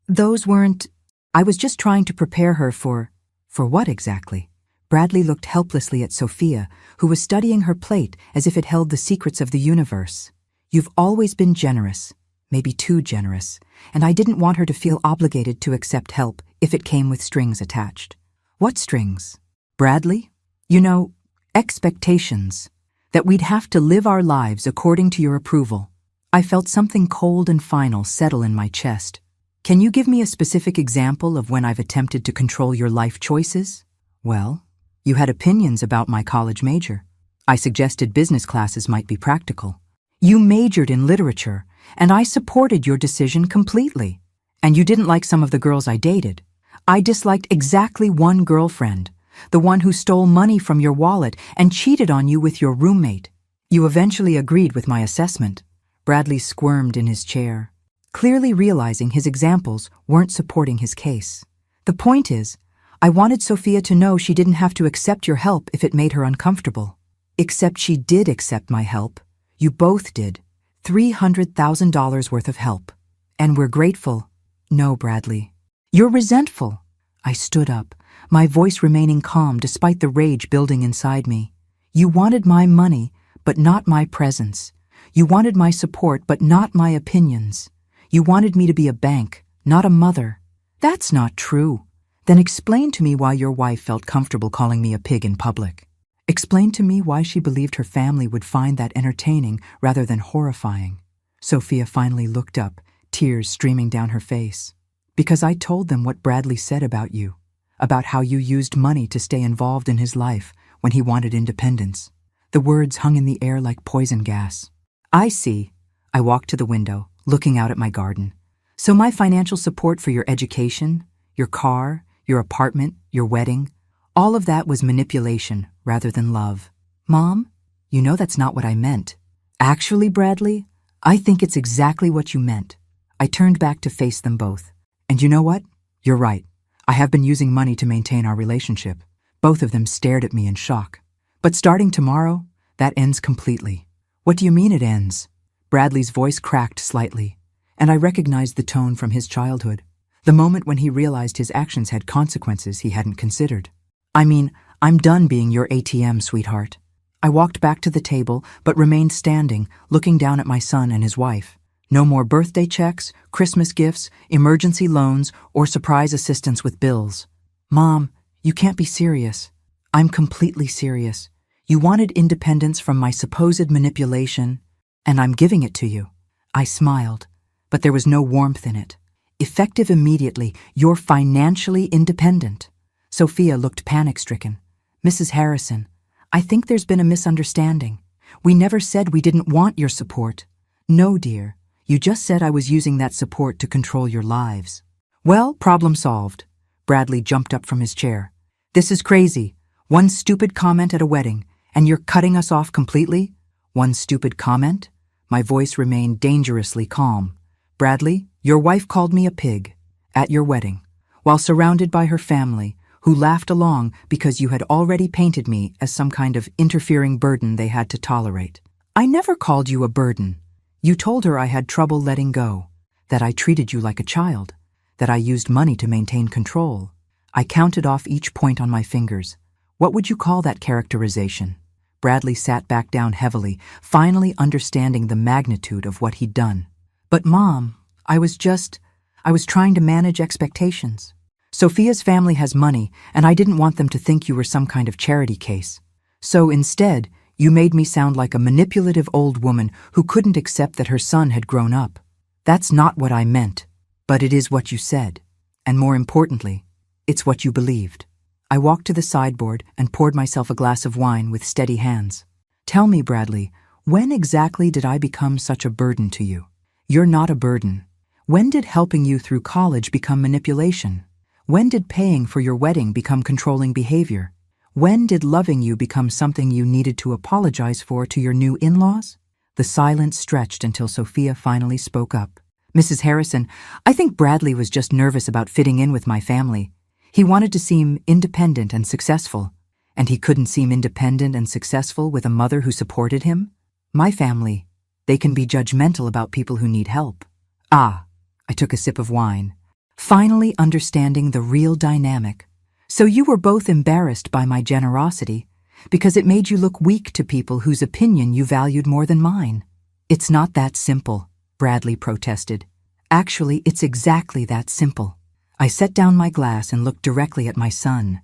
those weren't... I was just trying to prepare her for what exactly? Bradley looked helplessly at Sophia, who was studying her plate as if it held the secrets of the universe. You've always been generous, maybe too generous, and I didn't want her to feel obligated to accept help if it came with strings attached. What strings? Bradley? You know, expectations. That we'd have to live our lives according to your approval. I felt something cold and final settle in my chest. Can you give me a specific example of when I've attempted to control your life choices? Well, you had opinions about my college major. I suggested business classes might be practical. You majored in literature, and I supported your decision completely. And you didn't like some of the girls I dated. I disliked exactly one girlfriend, the one who stole money from your wallet and cheated on you with your roommate. You eventually agreed with my assessment. Bradley squirmed in his chair, clearly realizing his examples weren't supporting his case. The point is, I wanted Sophia to know she didn't have to accept your help if it made her uncomfortable. Except she did accept my help. You both did. $300,000 worth of help. And we're grateful. No, Bradley. You're resentful. I stood up, my voice remaining calm despite the rage building inside me. You wanted my money, but not my presence. You wanted my support, but not my opinions. You wanted me to be a bank, not a mother. That's not true. Then explain to me why your wife felt comfortable calling me a pig in public. Explain to me why she believed her family would find that entertaining rather than horrifying. Sophia finally looked up, tears streaming down her face. Because I told them what Bradley said about you, about how you used money to stay involved in his life when he wanted independence. The words hung in the air like poison gas. I see. I walked to the window, looking out at my garden. So my financial support for your education, your car, your apartment, your wedding, all of that was manipulation rather than love. Mom, you know that's not what I meant. Actually, Bradley, I think it's exactly what you meant. I turned back to face them both. And you know what? You're right. I have been using money to maintain our relationship. Both of them stared at me in shock. But starting tomorrow, that ends completely. What do you mean it ends? Bradley's voice cracked slightly, and I recognized the tone from his childhood. The moment when he realized his actions had consequences he hadn't considered. I mean, I'm done being your ATM, sweetheart. I walked back to the table, but remained standing, looking down at my son and his wife. No more birthday checks, Christmas gifts, emergency loans, or surprise assistance with bills. Mom, you can't be serious. I'm completely serious. You wanted independence from my supposed manipulation, and I'm giving it to you. I smiled, but there was no warmth in it. Effective immediately, you're financially independent. Sophia looked panic-stricken. Mrs. Harrison, I think there's been a misunderstanding. We never said we didn't want your support. No, dear. You just said I was using that support to control your lives. Well, problem solved. Bradley jumped up from his chair. This is crazy. One stupid comment at a wedding, and you're cutting us off completely? One stupid comment? My voice remained dangerously calm. Bradley, your wife called me a pig at your wedding, while surrounded by her family, who laughed along because you had already painted me as some kind of interfering burden they had to tolerate. I never called you a burden. You told her I had trouble letting go, that I treated you like a child, that I used money to maintain control. I counted off each point on my fingers. What would you call that characterization? Bradley sat back down heavily, finally understanding the magnitude of what he'd done. But Mom, I was trying to manage expectations. Sophia's family has money, and I didn't want them to think you were some kind of charity case. So instead, you made me sound like a manipulative old woman who couldn't accept that her son had grown up. That's not what I meant, but it is what you said. And more importantly, it's what you believed. I walked to the sideboard and poured myself a glass of wine with steady hands. Tell me, Bradley, when exactly did I become such a burden to you? You're not a burden. When did helping you through college become manipulation? When did paying for your wedding become controlling behavior? When did loving you become something you needed to apologize for to your new in-laws? The silence stretched until Sophia finally spoke up. Mrs. Harrison, I think Bradley was just nervous about fitting in with my family. He wanted to seem independent and successful. And he couldn't seem independent and successful with a mother who supported him? My family, they can be judgmental about people who need help. Ah, I took a sip of wine, finally understanding the real dynamic. So you were both embarrassed by my generosity because it made you look weak to people whose opinion you valued more than mine. It's not that simple, Bradley protested. Actually, it's exactly that simple. I set down my glass and looked directly at my son.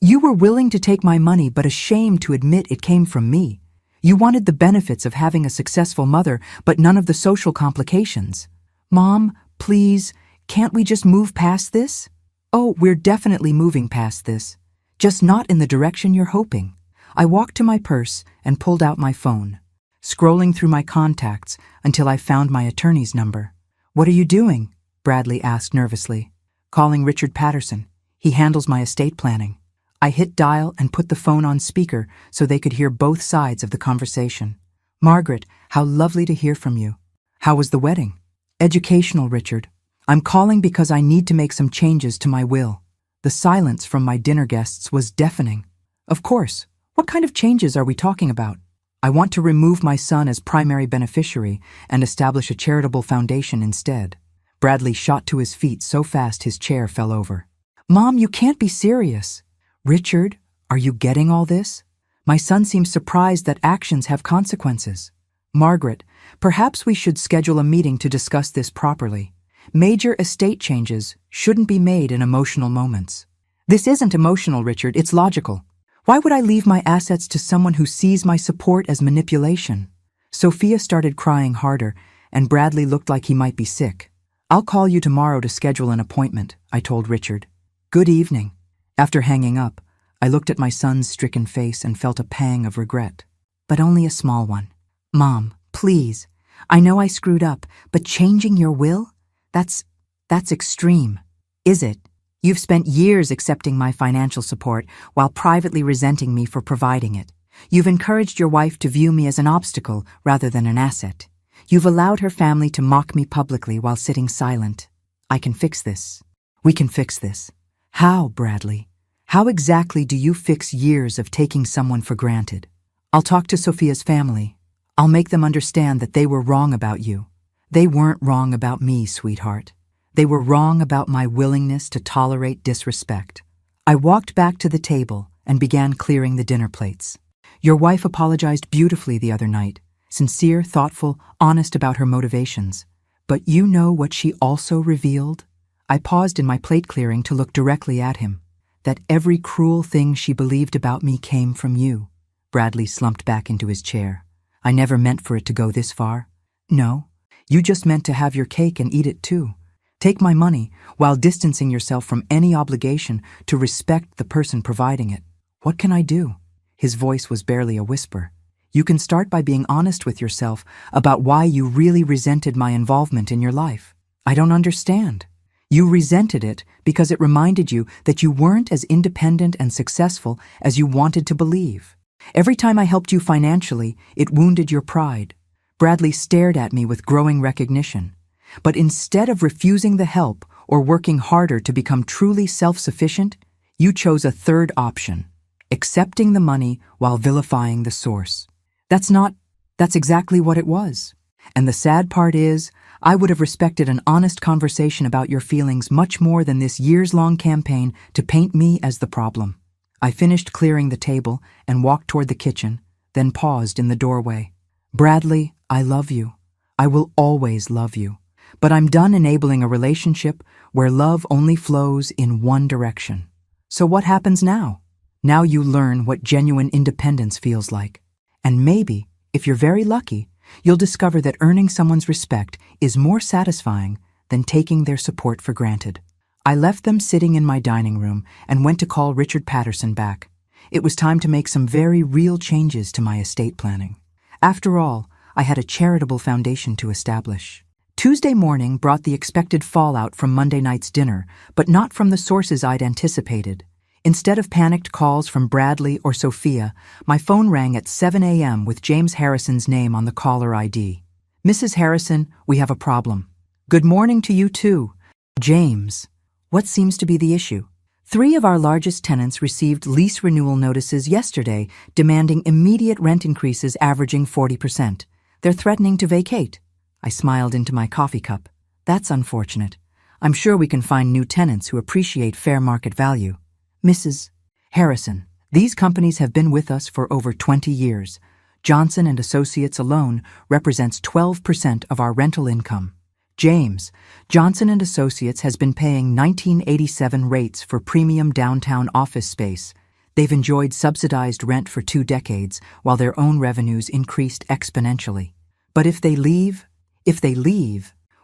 You were willing to take my money but ashamed to admit it came from me. You wanted the benefits of having a successful mother but none of the social complications. Mom, please, can't we just move past this? Oh, we're definitely moving past this. Just not in the direction you're hoping. I walked to my purse and pulled out my phone, scrolling through my contacts until I found my attorney's number. What are you doing? Bradley asked nervously. Calling Richard Patterson. He handles my estate planning. I hit dial and put the phone on speaker so they could hear both sides of the conversation. Margaret, how lovely to hear from you. How was the wedding? Educational, Richard. I'm calling because I need to make some changes to my will. The silence from my dinner guests was deafening. Of course. What kind of changes are we talking about? I want to remove my son as primary beneficiary and establish a charitable foundation instead. Bradley shot to his feet so fast his chair fell over. Mom, you can't be serious. Richard, are you getting all this? My son seems surprised that actions have consequences. Margaret, perhaps we should schedule a meeting to discuss this properly. Major estate changes shouldn't be made in emotional moments. This isn't emotional, Richard, it's logical. Why would I leave my assets to someone who sees my support as manipulation? Sophia started crying harder, and Bradley looked like he might be sick. I'll call you tomorrow to schedule an appointment, I told Richard. Good evening. After hanging up, I looked at my son's stricken face and felt a pang of regret. But only a small one. Mom, please. I know I screwed up, but changing your will? That's extreme. Is it? You've spent years accepting my financial support while privately resenting me for providing it. You've encouraged your wife to view me as an obstacle rather than an asset. You've allowed her family to mock me publicly while sitting silent. I can fix this. We can fix this. How, Bradley? How exactly do you fix years of taking someone for granted? I'll talk to Sophia's family. I'll make them understand that they were wrong about you. They weren't wrong about me, sweetheart. They were wrong about my willingness to tolerate disrespect. I walked back to the table and began clearing the dinner plates. Your wife apologized beautifully the other night, sincere, thoughtful, honest about her motivations. But you know what she also revealed? I paused in my plate clearing to look directly at him. That every cruel thing she believed about me came from you. Bradley slumped back into his chair. I never meant for it to go this far. No, you just meant to have your cake and eat it too. Take my money while distancing yourself from any obligation to respect the person providing it. What can I do? His voice was barely a whisper. You can start by being honest with yourself about why you really resented my involvement in your life. I don't understand. You resented it because it reminded you that you weren't as independent and successful as you wanted to believe. Every time I helped you financially, it wounded your pride. Bradley stared at me with growing recognition. But instead of refusing the help or working harder to become truly self-sufficient, you chose a third option, accepting the money while vilifying the source. That's exactly what it was. And the sad part is, I would have respected an honest conversation about your feelings much more than this years-long campaign to paint me as the problem. I finished clearing the table and walked toward the kitchen, then paused in the doorway. Bradley, I love you. I will always love you. But I'm done enabling a relationship where love only flows in one direction. So what happens now? Now you learn what genuine independence feels like. And maybe, if you're very lucky, you'll discover that earning someone's respect is more satisfying than taking their support for granted. I left them sitting in my dining room and went to call Richard Patterson back. It was time to make some very real changes to my estate planning. After all, I had a charitable foundation to establish. Tuesday morning brought the expected fallout from Monday night's dinner, but not from the sources I'd anticipated. Instead of panicked calls from Bradley or Sophia, my phone rang at 7 a.m. with James Harrison's name on the caller ID. "Mrs. Harrison, we have a problem." "Good morning to you too." "James, what seems to be the issue?" "Three of our largest tenants received lease renewal notices yesterday demanding immediate rent increases averaging 40%. They're threatening to vacate." I smiled into my coffee cup. "That's unfortunate. I'm sure we can find new tenants who appreciate fair market value." "Mrs. Harrison, these companies have been with us for over 20 years. Johnson & Associates alone represents 12% of our rental income. James, Johnson & Associates has been paying 1987 rates for premium downtown office space. They've enjoyed subsidized rent for 2 decades while their own revenues increased exponentially. But if they leave,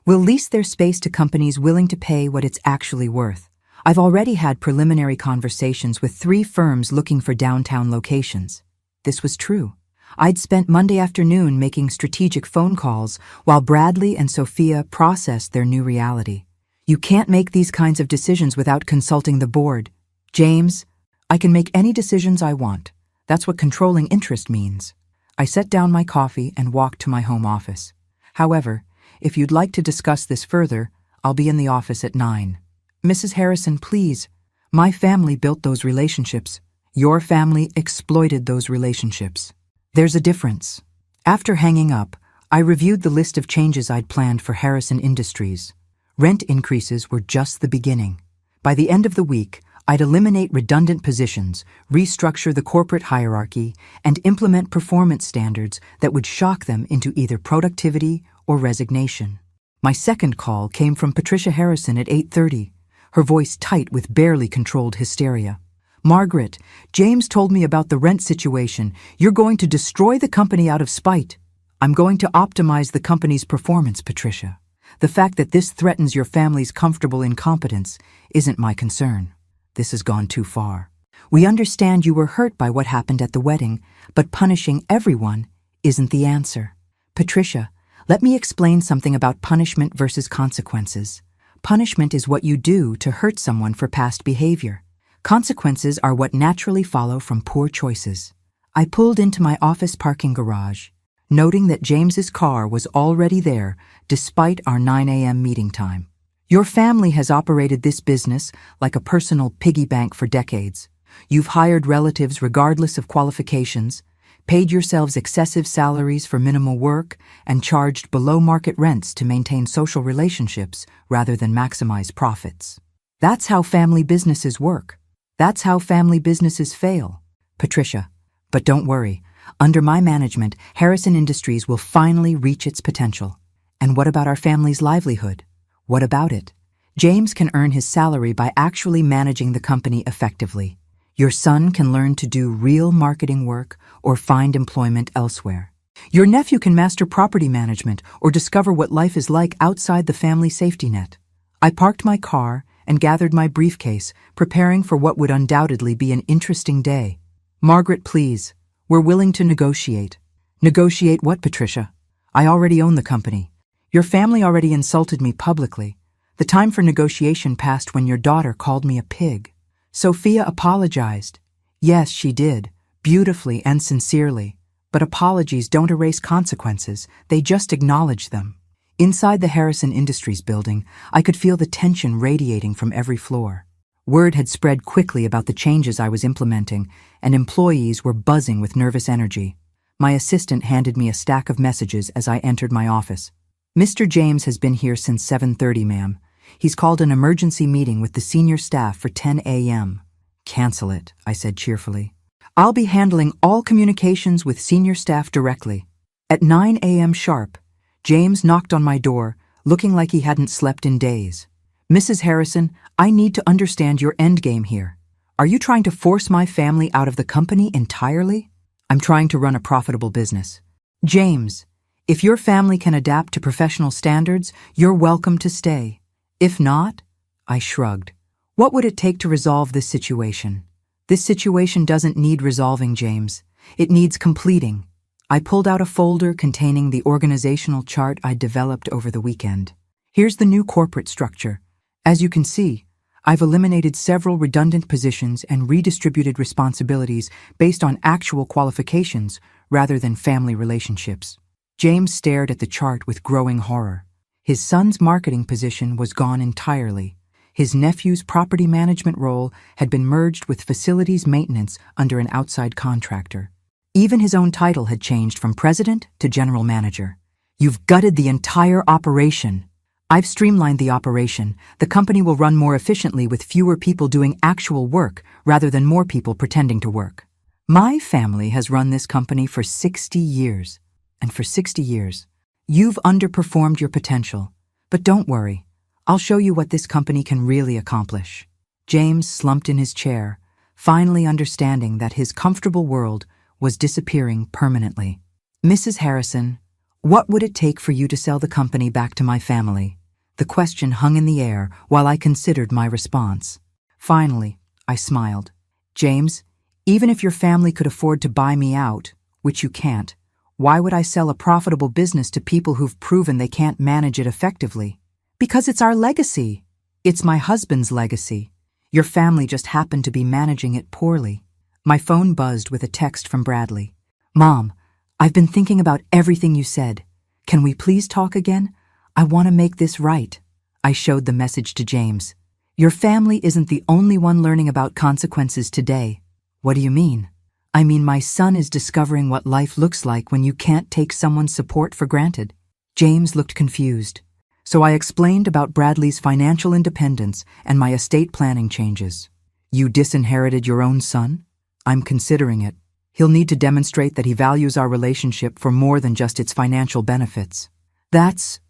we'll lease their space to companies willing to pay what it's actually worth. I've already had preliminary conversations with 3 firms looking for downtown locations." This was true. I'd spent Monday afternoon making strategic phone calls while Bradley and Sophia processed their new reality. "You can't make these kinds of decisions without consulting the board." "James, I can make any decisions I want. That's what controlling interest means." I set down my coffee and walked to my home office. "However, if you'd like to discuss this further, I'll be in the office at 9. "Mrs. Harrison, please. My family built those relationships. Your family exploited those relationships. There's a difference." After hanging up, I reviewed the list of changes I'd planned for Harrison Industries. Rent increases were just the beginning. By the end of the week, I'd eliminate redundant positions, restructure the corporate hierarchy, and implement performance standards that would shock them into either productivity or resignation. My second call came from Patricia Harrison at 8:30, her voice tight with barely controlled hysteria. "Margaret, James told me about the rent situation. You're going to destroy the company out of spite." "I'm going to optimize the company's performance, Patricia. The fact that this threatens your family's comfortable incompetence isn't my concern. This has gone too far. We understand you were hurt by what happened at the wedding, but punishing everyone isn't the answer. Patricia, let me explain something about punishment versus consequences. Punishment is what you do to hurt someone for past behavior. Consequences are what naturally follow from poor choices." I pulled into my office parking garage, noting that James's car was already there despite our 9 a.m. meeting time. "Your family has operated this business like a personal piggy bank for decades. You've hired relatives regardless of qualifications, paid yourselves excessive salaries for minimal work, and charged below-market rents to maintain social relationships rather than maximize profits. That's how family businesses work. That's how family businesses fail. Patricia, but don't worry. Under my management, Harrison Industries will finally reach its potential. And what about our family's livelihood? What about it? James can earn his salary by actually managing the company effectively. Your son can learn to do real marketing work or find employment elsewhere. Your nephew can master property management or discover what life is like outside the family safety net." I parked my car and gathered my briefcase, preparing for what would undoubtedly be an interesting day. "Margaret, please. We're willing to negotiate." "Negotiate what, Patricia? I already own the company. Your family already insulted me publicly. The time for negotiation passed when your daughter called me a pig." Sophia apologized. Yes, she did, beautifully and sincerely. But apologies don't erase consequences, they just acknowledge them. Inside the Harrison Industries building, I could feel the tension radiating from every floor. Word had spread quickly about the changes I was implementing, and employees were buzzing with nervous energy. My assistant handed me a stack of messages as I entered my office. "Mr. James has been here since 7:30, ma'am. He's called an emergency meeting with the senior staff for 10 a.m. "Cancel it," I said cheerfully. "I'll be handling all communications with senior staff directly." At 9 a.m. sharp, James knocked on my door, looking like he hadn't slept in days. "Mrs. Harrison, I need to understand your endgame here. Are you trying to force my family out of the company entirely?" "I'm trying to run a profitable business." "James, if your family can adapt to professional standards, you're welcome to stay. If not," I shrugged. "What would it take to resolve this situation?" "This situation doesn't need resolving, James. It needs completing." I pulled out a folder containing the organizational chart I'd developed over the weekend. Here's the new corporate structure. As you can see, I've eliminated several redundant positions and redistributed responsibilities based on actual qualifications rather than family relationships. James stared at the chart with growing horror. His son's marketing position was gone entirely. His nephew's property management role had been merged with facilities maintenance under an outside contractor. Even his own title had changed from president to general manager. You've gutted the entire operation. I've streamlined the operation. The company will run more efficiently with fewer people doing actual work rather than more people pretending to work. My family has run this company for 60 years. And for 60 years, you've underperformed your potential. But don't worry. I'll show you what this company can really accomplish. James slumped in his chair, finally understanding that his comfortable world was disappearing permanently. Mrs. Harrison, what would it take for you to sell the company back to my family? The question hung in the air while I considered my response. Finally, I smiled. James, even if your family could afford to buy me out, which you can't, why would I sell a profitable business to people who've proven they can't manage it effectively? Because it's our legacy. It's my husband's legacy. Your family just happened to be managing it poorly. My phone buzzed with a text from Bradley. Mom, I've been thinking about everything you said. Can we please talk again? I want to make this right. I showed the message to James. Your family isn't the only one learning about consequences today. What do you mean? I mean, my son is discovering what life looks like when you can't take someone's support for granted. James looked confused. So I explained about Bradley's financial independence and my estate planning changes. You disinherited your own son? I'm considering it. He'll need to demonstrate that he values our relationship for more than just its financial benefits. That's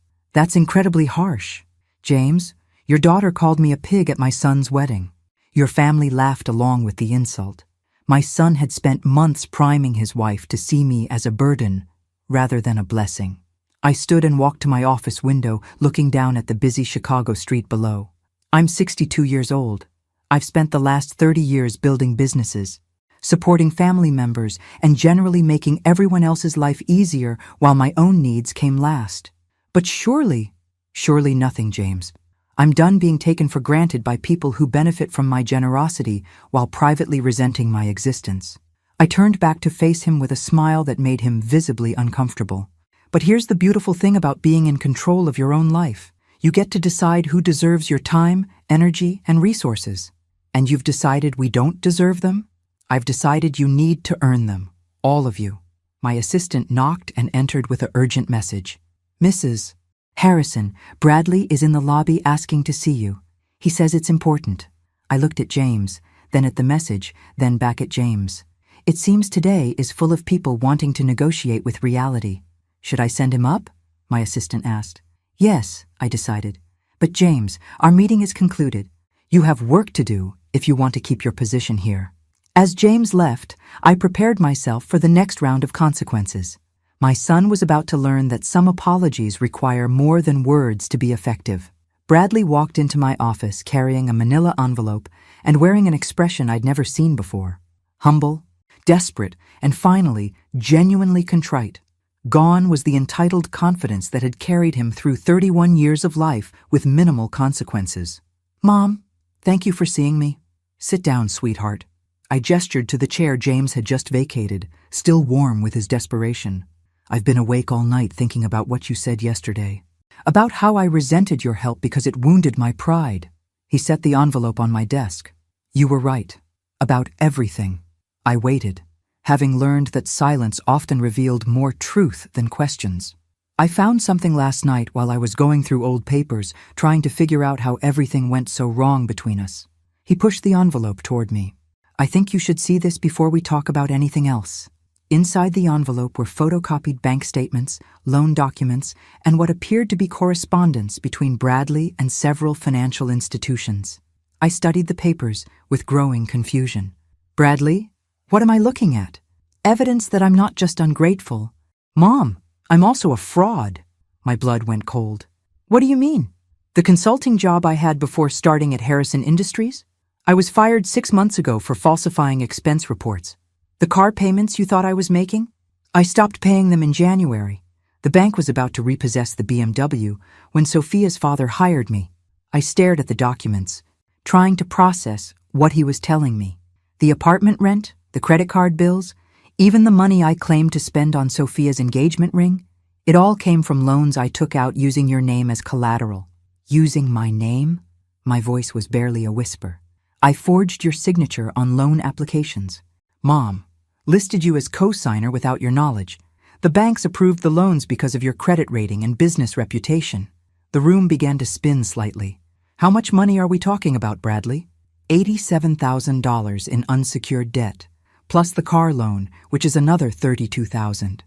incredibly harsh. James, your daughter called me a pig at my son's wedding. Your family laughed along with the insult. My son had spent months priming his wife to see me as a burden rather than a blessing. I stood and walked to my office window, looking down at the busy Chicago street below. I'm 62 years old. I've spent the last 30 years building businesses, supporting family members, and generally making everyone else's life easier while my own needs came last. But surely nothing, James. I'm done being taken for granted by people who benefit from my generosity while privately resenting my existence. I turned back to face him with a smile that made him visibly uncomfortable. But here's the beautiful thing about being in control of your own life. You get to decide who deserves your time, energy, and resources. And you've decided we don't deserve them? I've decided you need to earn them. All of you. My assistant knocked and entered with an urgent message. Mrs. Harrison, Bradley is in the lobby asking to see you. He says it's important. I looked at James, then at the message, then back at James. It seems today is full of people wanting to negotiate with reality. Should I send him up? My assistant asked. Yes, I decided. But James, our meeting is concluded. You have work to do if you want to keep your position here. As James left, I prepared myself for the next round of consequences. My son was about to learn that some apologies require more than words to be effective. Bradley walked into my office carrying a manila envelope and wearing an expression I'd never seen before. Humble, desperate, and finally, genuinely contrite. Gone was the entitled confidence that had carried him through 31 years of life with minimal consequences. Mom, thank you for seeing me. Sit down, sweetheart. I gestured to the chair James had just vacated, still warm with his desperation. I've been awake all night thinking about what you said yesterday. About how I resented your help because it wounded my pride. He set the envelope on my desk. You were right. About everything. I waited, having learned that silence often revealed more truth than questions. I found something last night while I was going through old papers, trying to figure out how everything went so wrong between us. He pushed the envelope toward me. I think you should see this before we talk about anything else. Inside the envelope were photocopied bank statements, loan documents, and what appeared to be correspondence between Bradley and several financial institutions. I studied the papers with growing confusion. Bradley? What am I looking at? Evidence that I'm not just ungrateful. Mom, I'm also a fraud. My blood went cold. What do you mean? The consulting job I had before starting at Harrison Industries? I was fired 6 months ago for falsifying expense reports. The car payments you thought I was making? I stopped paying them in January. The bank was about to repossess the BMW when Sophia's father hired me. I stared at the documents, trying to process what he was telling me. The apartment rent, the credit card bills, even the money I claimed to spend on Sophia's engagement ring, it all came from loans I took out using your name as collateral. Using my name? My voice was barely a whisper. I forged your signature on loan applications. Mom, listed you as co-signer without your knowledge. The banks approved the loans because of your credit rating and business reputation. The room began to spin slightly. How much money are we talking about, Bradley? $87,000 in unsecured debt, plus the car loan, which is another $32,000.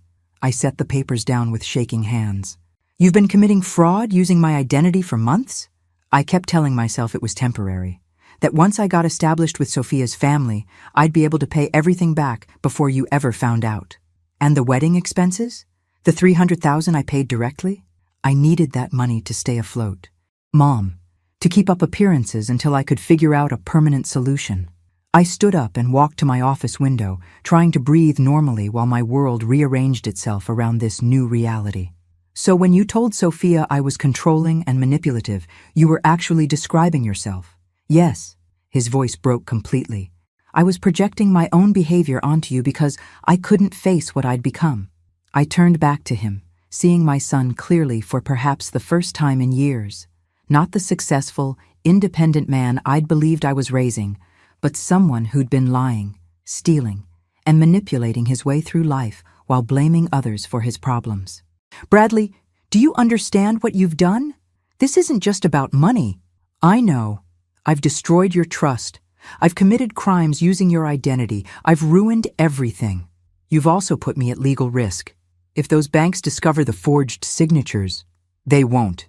I set the papers down with shaking hands. You've been committing fraud using my identity for months? I kept telling myself it was temporary, that once I got established with Sophia's family, I'd be able to pay everything back before you ever found out. And the wedding expenses? The $300,000 I paid directly? I needed that money to stay afloat. Mom, to keep up appearances until I could figure out a permanent solution. I stood up and walked to my office window, trying to breathe normally while my world rearranged itself around this new reality. So when you told Sophia I was controlling and manipulative, you were actually describing yourself? Yes. His voice broke completely. I was projecting my own behavior onto you because I couldn't face what I'd become. I turned back to him, seeing my son clearly for perhaps the first time in years. Not the successful, independent man I'd believed I was raising, but someone who'd been lying, stealing, and manipulating his way through life while blaming others for his problems. Bradley, do you understand what you've done? This isn't just about money. I know. I've destroyed your trust. I've committed crimes using your identity. I've ruined everything. You've also put me at legal risk. If those banks discover the forged signatures, they won't.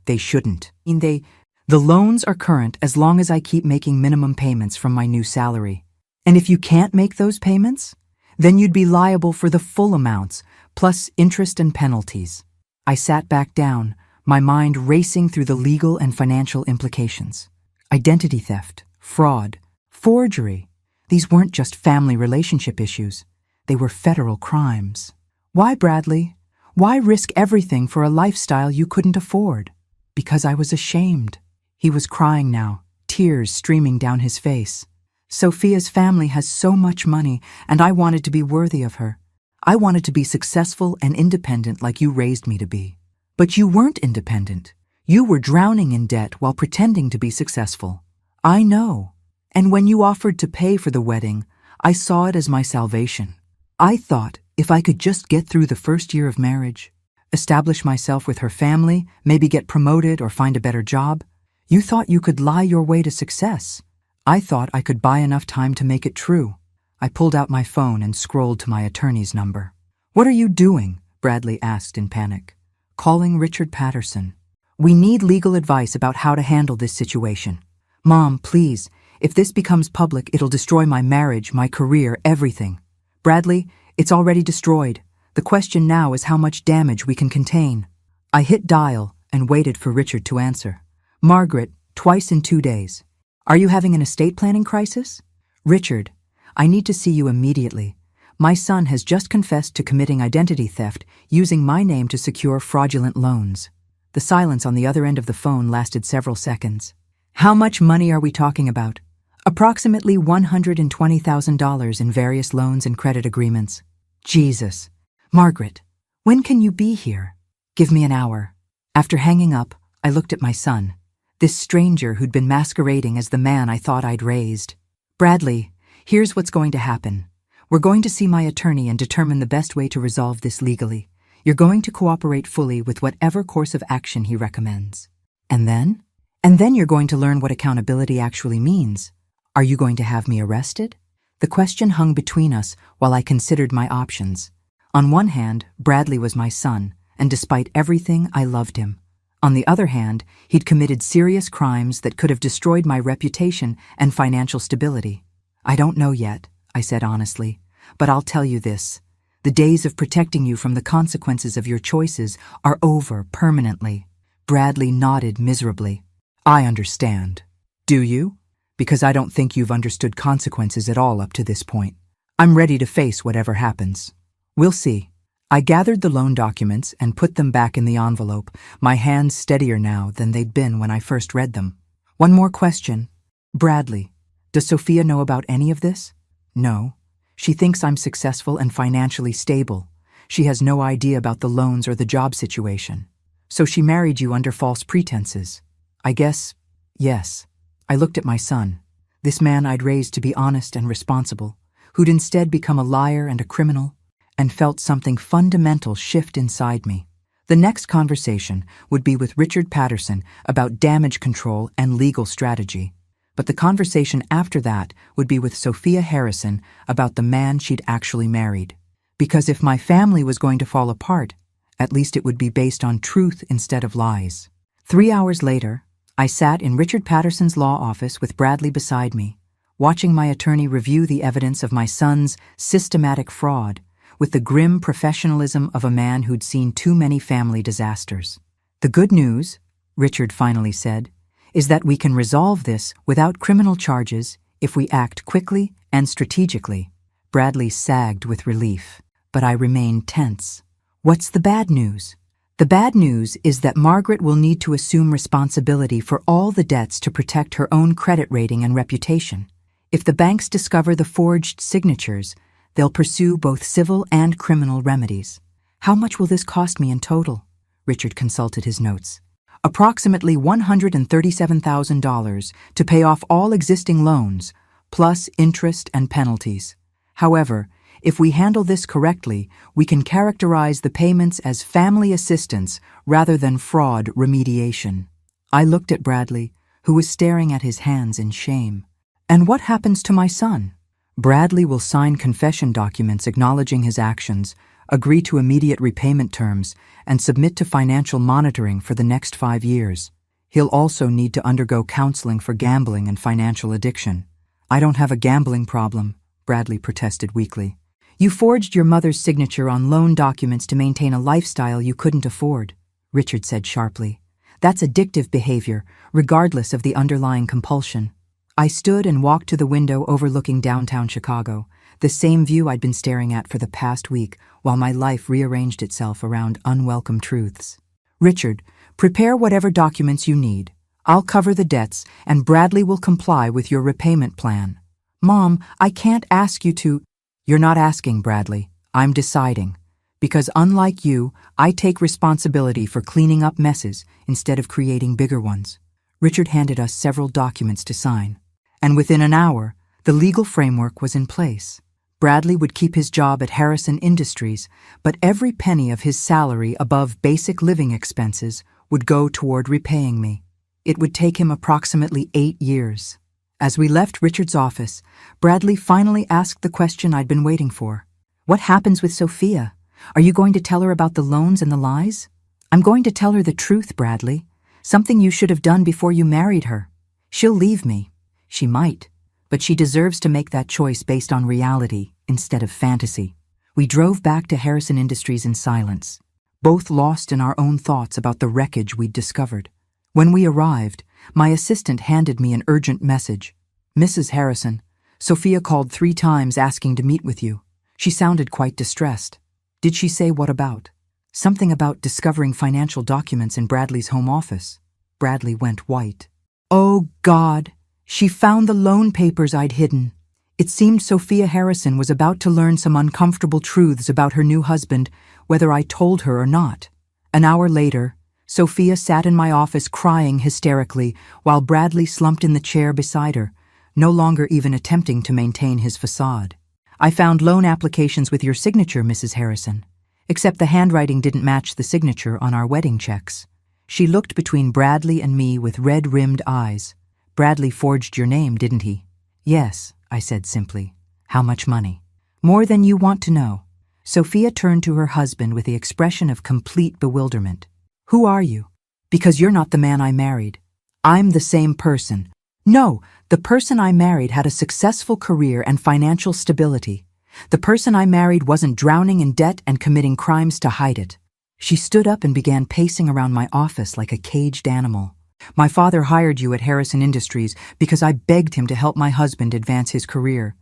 They shouldn't. The loans are current as long as I keep making minimum payments from my new salary. And if you can't make those payments, then you'd be liable for the full amounts, plus interest and penalties. I sat back down, my mind racing through the legal and financial implications. Identity theft, fraud, forgery. These weren't just family relationship issues. They were federal crimes. Why, Bradley? Why risk everything for a lifestyle you couldn't afford? Because I was ashamed. He was crying now, tears streaming down his face. Sophia's family has so much money, and I wanted to be worthy of her. I wanted to be successful and independent like you raised me to be. But you weren't independent. You were drowning in debt while pretending to be successful. I know. And when you offered to pay for the wedding, I saw it as my salvation. I thought if I could just get through the first year of marriage, establish myself with her family, maybe get promoted or find a better job, you thought you could lie your way to success. I thought I could buy enough time to make it true. I pulled out my phone and scrolled to my attorney's number. What are you doing? Bradley asked in panic. Calling Richard Patterson. We need legal advice about how to handle this situation. Mom, please, if this becomes public, it'll destroy my marriage, my career, everything. Bradley, it's already destroyed. The question now is how much damage we can contain. I hit dial and waited for Richard to answer. Margaret, twice in 2 days. Are you having an estate planning crisis? Richard, I need to see you immediately. My son has just confessed to committing identity theft using my name to secure fraudulent loans. The silence on the other end of the phone lasted several seconds. How much money are we talking about? Approximately $120,000 in various loans and credit agreements. Jesus. Margaret, when can you be here? Give me an hour. After hanging up, I looked at my son, this stranger who'd been masquerading as the man I thought I'd raised. Bradley, here's what's going to happen. We're going to see my attorney and determine the best way to resolve this legally. You're going to cooperate fully with whatever course of action he recommends. And then? And then you're going to learn what accountability actually means. Are you going to have me arrested? The question hung between us while I considered my options. On one hand, Bradley was my son, and despite everything, I loved him. On the other hand, he'd committed serious crimes that could have destroyed my reputation and financial stability. I don't know yet, I said honestly, but I'll tell you this. The days of protecting you from the consequences of your choices are over permanently. Bradley nodded miserably. I understand. Do you? Because I don't think you've understood consequences at all up to this point. I'm ready to face whatever happens. We'll see. I gathered the loan documents and put them back in the envelope, my hands steadier now than they'd been when I first read them. One more question. Bradley, does Sophia know about any of this? No. She thinks I'm successful and financially stable. She has no idea about the loans or the job situation. So she married you under false pretenses. I guess, yes. I looked at my son, this man I'd raised to be honest and responsible, who'd instead become a liar and a criminal, and felt something fundamental shift inside me. The next conversation would be with Richard Patterson about damage control and legal strategy. But the conversation after that would be with Sophia Harrison about the man she'd actually married. Because if my family was going to fall apart, at least it would be based on truth instead of lies. 3 hours later, I sat in Richard Patterson's law office with Bradley beside me, watching my attorney review the evidence of my son's systematic fraud with the grim professionalism of a man who'd seen too many family disasters. The good news, Richard finally said, is that we can resolve this without criminal charges if we act quickly and strategically. Bradley sagged with relief, but I remained tense. What's the bad news? The bad news is that Margaret will need to assume responsibility for all the debts to protect her own credit rating and reputation. If the banks discover the forged signatures, they'll pursue both civil and criminal remedies. How much will this cost me in total? Richard consulted his notes. Approximately $137,000 to pay off all existing loans, plus interest and penalties. However, if we handle this correctly, we can characterize the payments as family assistance rather than fraud remediation. I looked at Bradley, who was staring at his hands in shame. And what happens to my son? Bradley will sign confession documents acknowledging his actions, agree to immediate repayment terms, and submit to financial monitoring for the next 5 years. He'll also need to undergo counseling for gambling and financial addiction. I don't have a gambling problem, Bradley protested weakly. You forged your mother's signature on loan documents to maintain a lifestyle you couldn't afford, Richard said sharply. That's addictive behavior, regardless of the underlying compulsion. I stood and walked to the window overlooking downtown Chicago, the same view I'd been staring at for the past week while my life rearranged itself around unwelcome truths. Richard, prepare whatever documents you need. I'll cover the debts, and Bradley will comply with your repayment plan. Mom, I can't ask you to— You're not asking, Bradley. I'm deciding. Because unlike you, I take responsibility for cleaning up messes instead of creating bigger ones. Richard handed us several documents to sign. And within an hour, the legal framework was in place. Bradley would keep his job at Harrison Industries, but every penny of his salary above basic living expenses would go toward repaying me. It would take him approximately 8 years. As we left Richard's office, Bradley finally asked the question I'd been waiting for. What happens with Sophia? Are you going to tell her about the loans and the lies? I'm going to tell her the truth, Bradley. Something you should have done before you married her. She'll leave me. She might, but she deserves to make that choice based on reality instead of fantasy. We drove back to Harrison Industries in silence, both lost in our own thoughts about the wreckage we'd discovered. When we arrived, my assistant handed me an urgent message. Mrs. Harrison, Sophia called 3 times asking to meet with you. She sounded quite distressed. Did she say what about? Something about discovering financial documents in Bradley's home office. Bradley went white. Oh, God! She found the loan papers I'd hidden. It seemed Sophia Harrison was about to learn some uncomfortable truths about her new husband, whether I told her or not. An hour later, Sophia sat in my office crying hysterically while Bradley slumped in the chair beside her, no longer even attempting to maintain his facade. I found loan applications with your signature, Mrs. Harrison, except the handwriting didn't match the signature on our wedding checks. She looked between Bradley and me with red-rimmed eyes. Bradley forged your name, didn't he? Yes, I said simply. How much money? More than you want to know. Sophia turned to her husband with the expression of complete bewilderment. Who are you? Because you're not the man I married. I'm the same person. No, the person I married had a successful career and financial stability. The person I married wasn't drowning in debt and committing crimes to hide it. She stood up and began pacing around my office like a caged animal. My father hired you at Harrison Industries because I begged him to help my husband advance his career.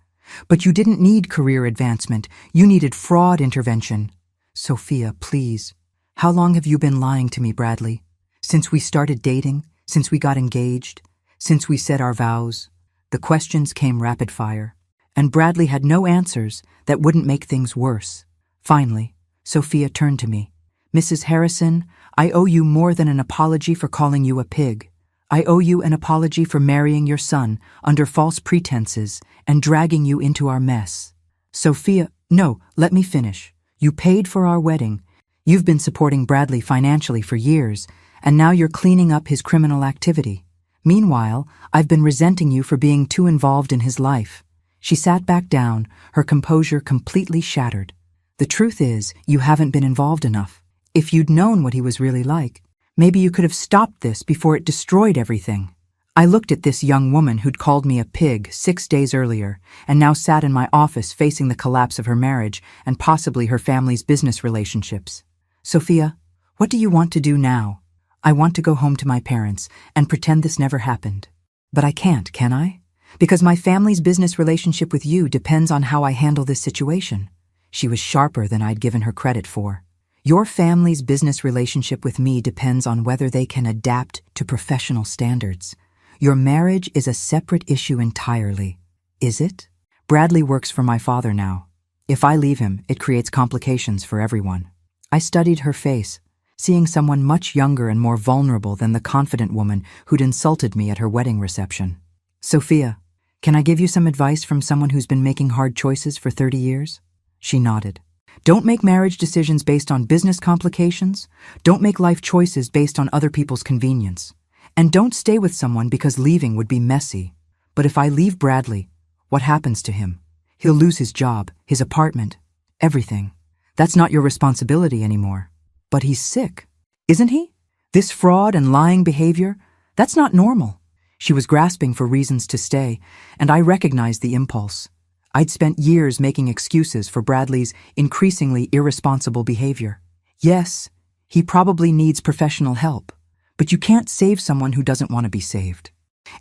But you didn't need career advancement. You needed fraud intervention. Sophia, please. How long have you been lying to me, Bradley? Since we started dating? Since we got engaged? Since we said our vows? The questions came rapid fire, and Bradley had no answers that wouldn't make things worse. Finally, Sophia turned to me. Mrs. Harrison, I owe you more than an apology for calling you a pig. I owe you an apology for marrying your son under false pretenses and dragging you into our mess. Sophia, no, let me finish. You paid for our wedding. You've been supporting Bradley financially for years, and now you're cleaning up his criminal activity. Meanwhile, I've been resenting you for being too involved in his life. She sat back down, her composure completely shattered. The truth is, you haven't been involved enough. If you'd known what he was really like, maybe you could have stopped this before it destroyed everything. I looked at this young woman who'd called me a pig 6 days earlier and now sat in my office facing the collapse of her marriage and possibly her family's business relationships. Sophia, what do you want to do now? I want to go home to my parents and pretend this never happened. But I can't, can I? Because my family's business relationship with you depends on how I handle this situation. She was sharper than I'd given her credit for. Your family's business relationship with me depends on whether they can adapt to professional standards. Your marriage is a separate issue entirely. Is it? Bradley works for my father now. If I leave him, it creates complications for everyone. I studied her face, seeing someone much younger and more vulnerable than the confident woman who'd insulted me at her wedding reception. Sophia, can I give you some advice from someone who's been making hard choices for 30 years? She nodded. Don't make marriage decisions based on business complications. Don't make life choices based on other people's convenience. And don't stay with someone because leaving would be messy. But if I leave Bradley, what happens to him? He'll lose his job, his apartment, everything. That's not your responsibility anymore. But he's sick, isn't he? This fraud and lying behavior, that's not normal. She was grasping for reasons to stay, and I recognized the impulse. I'd spent years making excuses for Bradley's increasingly irresponsible behavior. Yes, he probably needs professional help, but you can't save someone who doesn't want to be saved.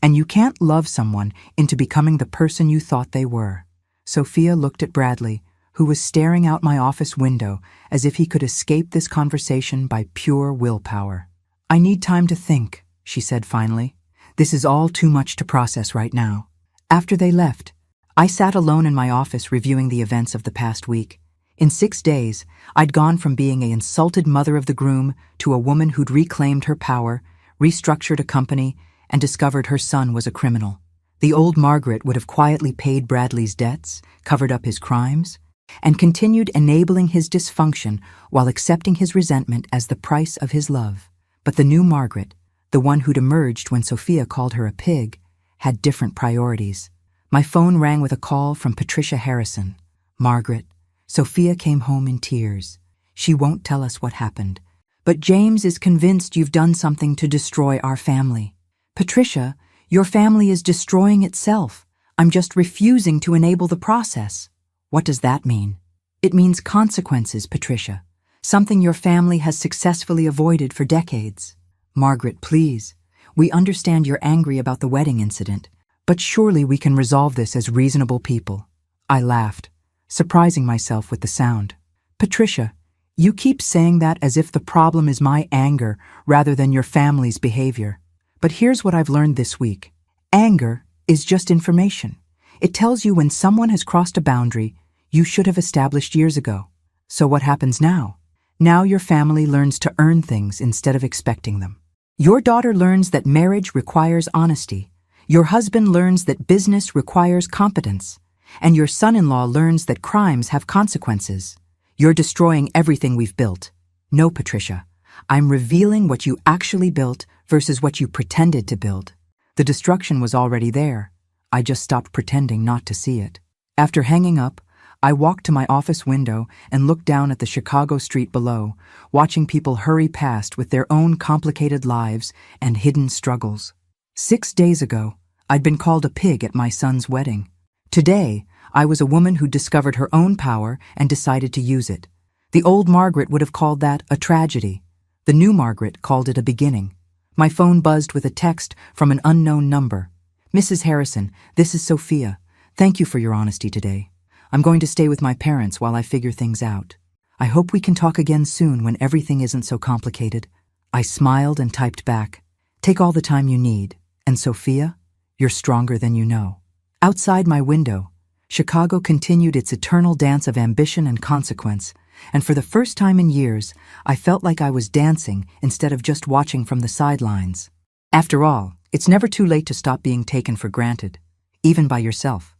And you can't love someone into becoming the person you thought they were. Sophia looked at Bradley, who was staring out my office window as if he could escape this conversation by pure willpower. I need time to think, she said finally. This is all too much to process right now. After they left, I sat alone in my office reviewing the events of the past week. In 6 days, I'd gone from being an insulted mother of the groom to a woman who'd reclaimed her power, restructured a company, and discovered her son was a criminal. The old Margaret would have quietly paid Bradley's debts, covered up his crimes, and continued enabling his dysfunction while accepting his resentment as the price of his love. But the new Margaret, the one who'd emerged when Sophia called her a pig, had different priorities. My phone rang with a call from Patricia Harrison. Margaret, Sophia came home in tears. She won't tell us what happened, but James is convinced you've done something to destroy our family. Patricia, your family is destroying itself. I'm just refusing to enable the process. What does that mean? It means consequences, Patricia. Something your family has successfully avoided for decades. Margaret, please. We understand you're angry about the wedding incident, but surely we can resolve this as reasonable people. I laughed, surprising myself with the sound. Patricia, you keep saying that as if the problem is my anger rather than your family's behavior. But here's what I've learned this week. Anger is just information. It tells you when someone has crossed a boundary you should have established years ago. So what happens now? Now your family learns to earn things instead of expecting them. Your daughter learns that marriage requires honesty. Your husband learns that business requires competence. And your son-in-law learns that crimes have consequences. You're destroying everything we've built. No, Patricia. I'm revealing what you actually built versus what you pretended to build. The destruction was already there. I just stopped pretending not to see it. After hanging up, I walked to my office window and looked down at the Chicago street below, watching people hurry past with their own complicated lives and hidden struggles. 6 days ago, I'd been called a pig at my son's wedding. Today, I was a woman who discovered her own power and decided to use it. The old Margaret would have called that a tragedy. The new Margaret called it a beginning. My phone buzzed with a text from an unknown number. Mrs. Harrison, this is Sophia. Thank you for your honesty today. I'm going to stay with my parents while I figure things out. I hope we can talk again soon when everything isn't so complicated. I smiled and typed back, "Take all the time you need. And Sophia, you're stronger than you know." Outside my window, Chicago continued its eternal dance of ambition and consequence, and for the first time in years, I felt like I was dancing instead of just watching from the sidelines. After all, it's never too late to stop being taken for granted, even by yourself.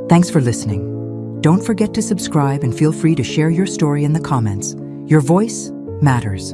Thanks for listening. Don't forget to subscribe and feel free to share your story in the comments. Your voice matters.